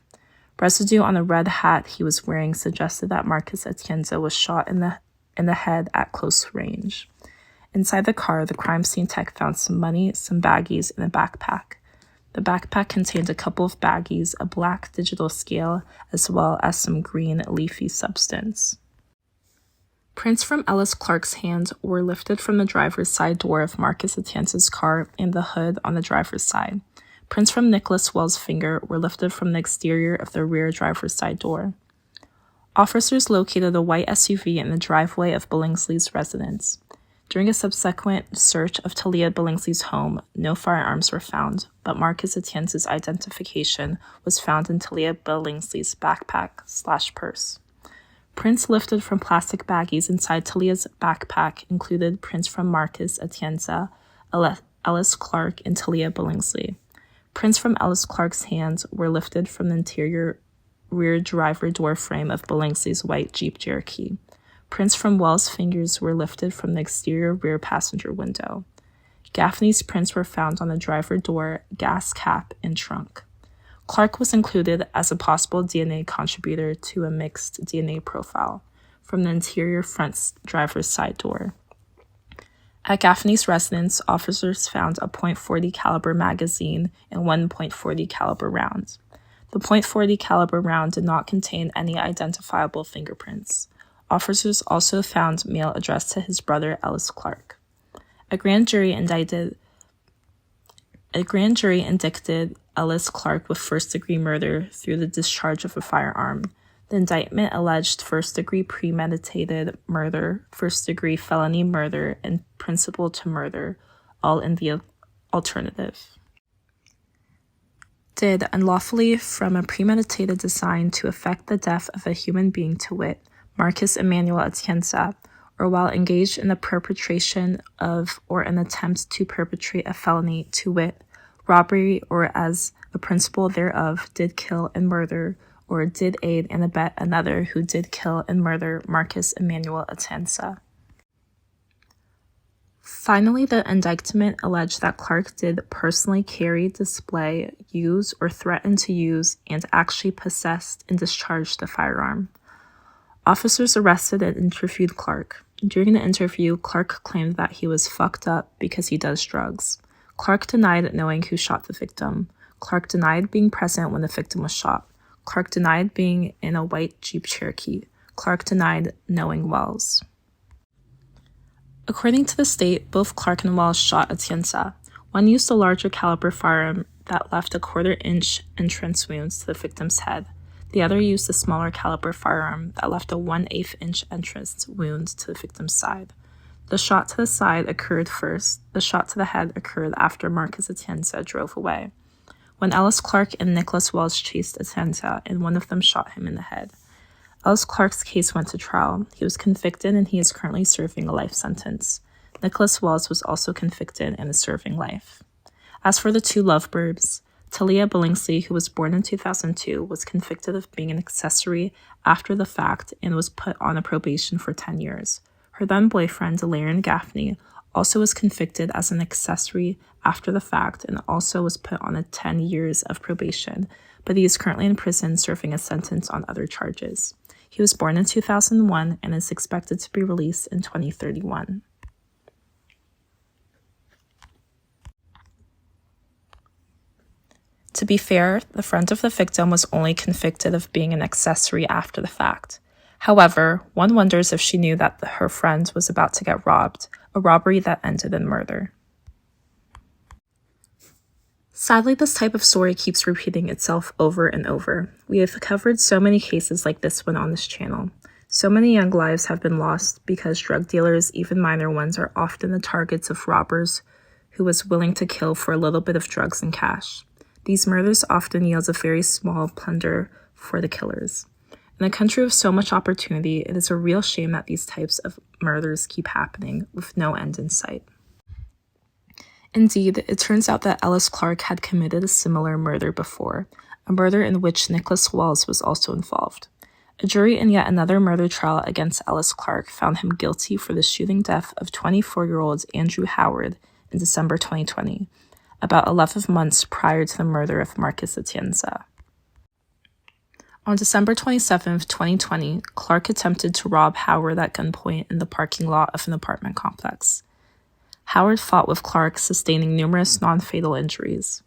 Residue on the red hat he was wearing suggested that Marcus Atienza was shot in the head at close range. Inside the car, the crime scene tech found some money, some baggies, and a backpack. The backpack contained a couple of baggies, a black digital scale, as well as some green leafy substance. Prints from Ellis Clark's hands were lifted from the driver's side door of Marcus Atienza's car and the hood on the driver's side. Prints from Nicholas Wells' finger were lifted from the exterior of the rear driver's side door. Officers located a white SUV in the driveway of Billingsley's residence. During a subsequent search of Teleah Billingsley's home, no firearms were found, but Marcus Atienza's identification was found in Teleah Billingsley's backpack/purse. Prints lifted from plastic baggies inside Teleah's backpack included prints from Marcus Atienza, Ellis Clark, and Teleah Billingsley. Prints from Ellis Clark's hands were lifted from the interior rear driver door frame of Billingsley's white Jeep Cherokee. Prints from Wells' fingers were lifted from the exterior rear passenger window. Gaffney's prints were found on the driver door, gas cap, and trunk. Clark was included as a possible DNA contributor to a mixed DNA profile from the interior front driver's side door. At Gaffney's residence, officers found a .40 caliber magazine and one .40 caliber round. The .40 caliber round did not contain any identifiable fingerprints. Officers also found mail addressed to his brother Ellis Clark. A grand jury indicted Ellis Clark with first-degree murder through the discharge of a firearm. The indictment alleged first-degree premeditated murder, first-degree felony murder, and principal to murder, all in the alternative. Did unlawfully from a premeditated design to effect the death of a human being, to wit, Marcus Emmanuel Atienza, or while engaged in the perpetration of or an attempt to perpetrate a felony, to wit, robbery, or as a principal thereof, did kill and murder, or did aid and abet another who did kill and murder Marcus Emmanuel Atienza. Finally, the indictment alleged that Clark did personally carry, display, use, or threaten to use, and actually possessed and discharged the firearm. Officers arrested and interviewed Clark. During the interview, Clark claimed that he was fucked up because he does drugs. Clark denied knowing who shot the victim. Clark denied being present when the victim was shot. Clark denied being in a white Jeep Cherokee. Clark denied knowing Wells. According to the state, both Clark and Wells shot Atienza. One used a larger caliber firearm that left a quarter-inch entrance wounds to the victim's head. The other used a smaller caliber firearm that left a 1/8 inch entrance wound to the victim's side. The shot to the side occurred first. The shot to the head occurred after Marcus Atienza drove away. When Ellis Clark and Nicholas Wells chased Atienza, and one of them shot him in the head. Ellis Clark's case went to trial. He was convicted and he is currently serving a life sentence. Nicholas Wells was also convicted and is serving life. As for the two Lovebirds, Teleah Billingsley, who was born in 2002, was convicted of being an accessory after the fact and was put on a probation for 10 years. Her then-boyfriend, Delarian Gaffney, also was convicted as an accessory after the fact and also was put on 10 years of probation, but he is currently in prison serving a sentence on other charges. He was born in 2001 and is expected to be released in 2031. To be fair, the friend of the victim was only convicted of being an accessory after the fact. However, one wonders if she knew that her friend was about to get robbed, a robbery that ended in murder. Sadly, this type of story keeps repeating itself over and over. We have covered so many cases like this one on this channel. So many young lives have been lost because drug dealers, even minor ones, are often the targets of robbers who was willing to kill for a little bit of drugs and cash. These murders often yield a very small plunder for the killers. In a country with so much opportunity, it is a real shame that these types of murders keep happening with no end in sight. Indeed, it turns out that Ellis Clark had committed a similar murder before, a murder in which Nicholas Wells was also involved. A jury in yet another murder trial against Ellis Clark found him guilty for the shooting death of 24-year-old Andrew Howard in December 2020. About 11 months prior to the murder of Marcus Atienza. On December 27, 2020, Clark attempted to rob Howard at gunpoint in the parking lot of an apartment complex. Howard fought with Clark, sustaining numerous non-fatal injuries.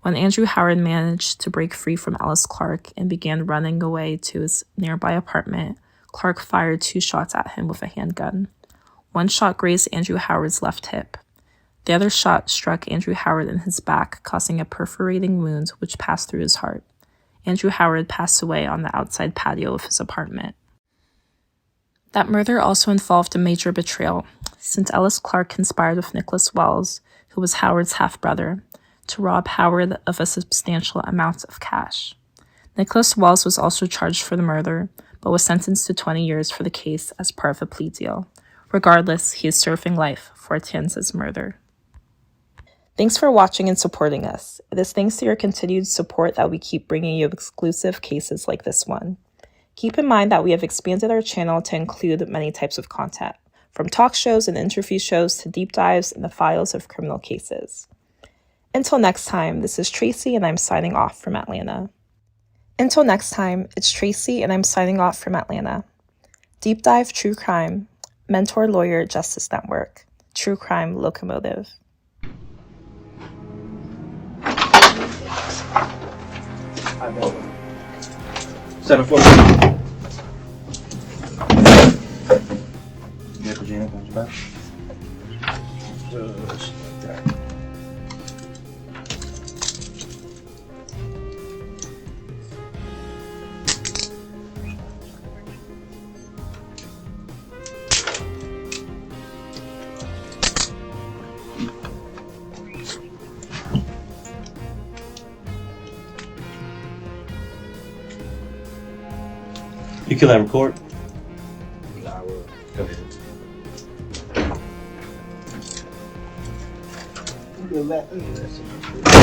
When Andrew Howard managed to break free from Ellis Clark and began running away to his nearby apartment, Clark fired 2 shots at him with a handgun. One shot grazed Andrew Howard's left hip. The other shot struck Andrew Howard in his back, causing a perforating wound which passed through his heart. Andrew Howard passed away on the outside patio of his apartment. That murder also involved a major betrayal, since Ellis Clark conspired with Nicholas Wells, who was Howard's half-brother, to rob Howard of a substantial amount of cash. Nicholas Wells was also charged for the murder, but was sentenced to 20 years for the case as part of a plea deal. Regardless, he is serving life for Atienza's murder. Thanks for watching and supporting us. It is thanks to your continued support that we keep bringing you exclusive cases like this one. Keep in mind that we have expanded our channel to include many types of content, from talk shows and interview shows to deep dives in the files of criminal cases. Until next time, this is Tracy and I'm signing off from Atlanta. Until next time, it's Tracy and I'm signing off from Atlanta. Deep Dive True Crime, Mentor Lawyer Justice Network, True Crime Locomotive. I bet. 7-4. You got Virginia on your back? Just like that. You kill that record? Yeah, I will. Go ahead. Look at that.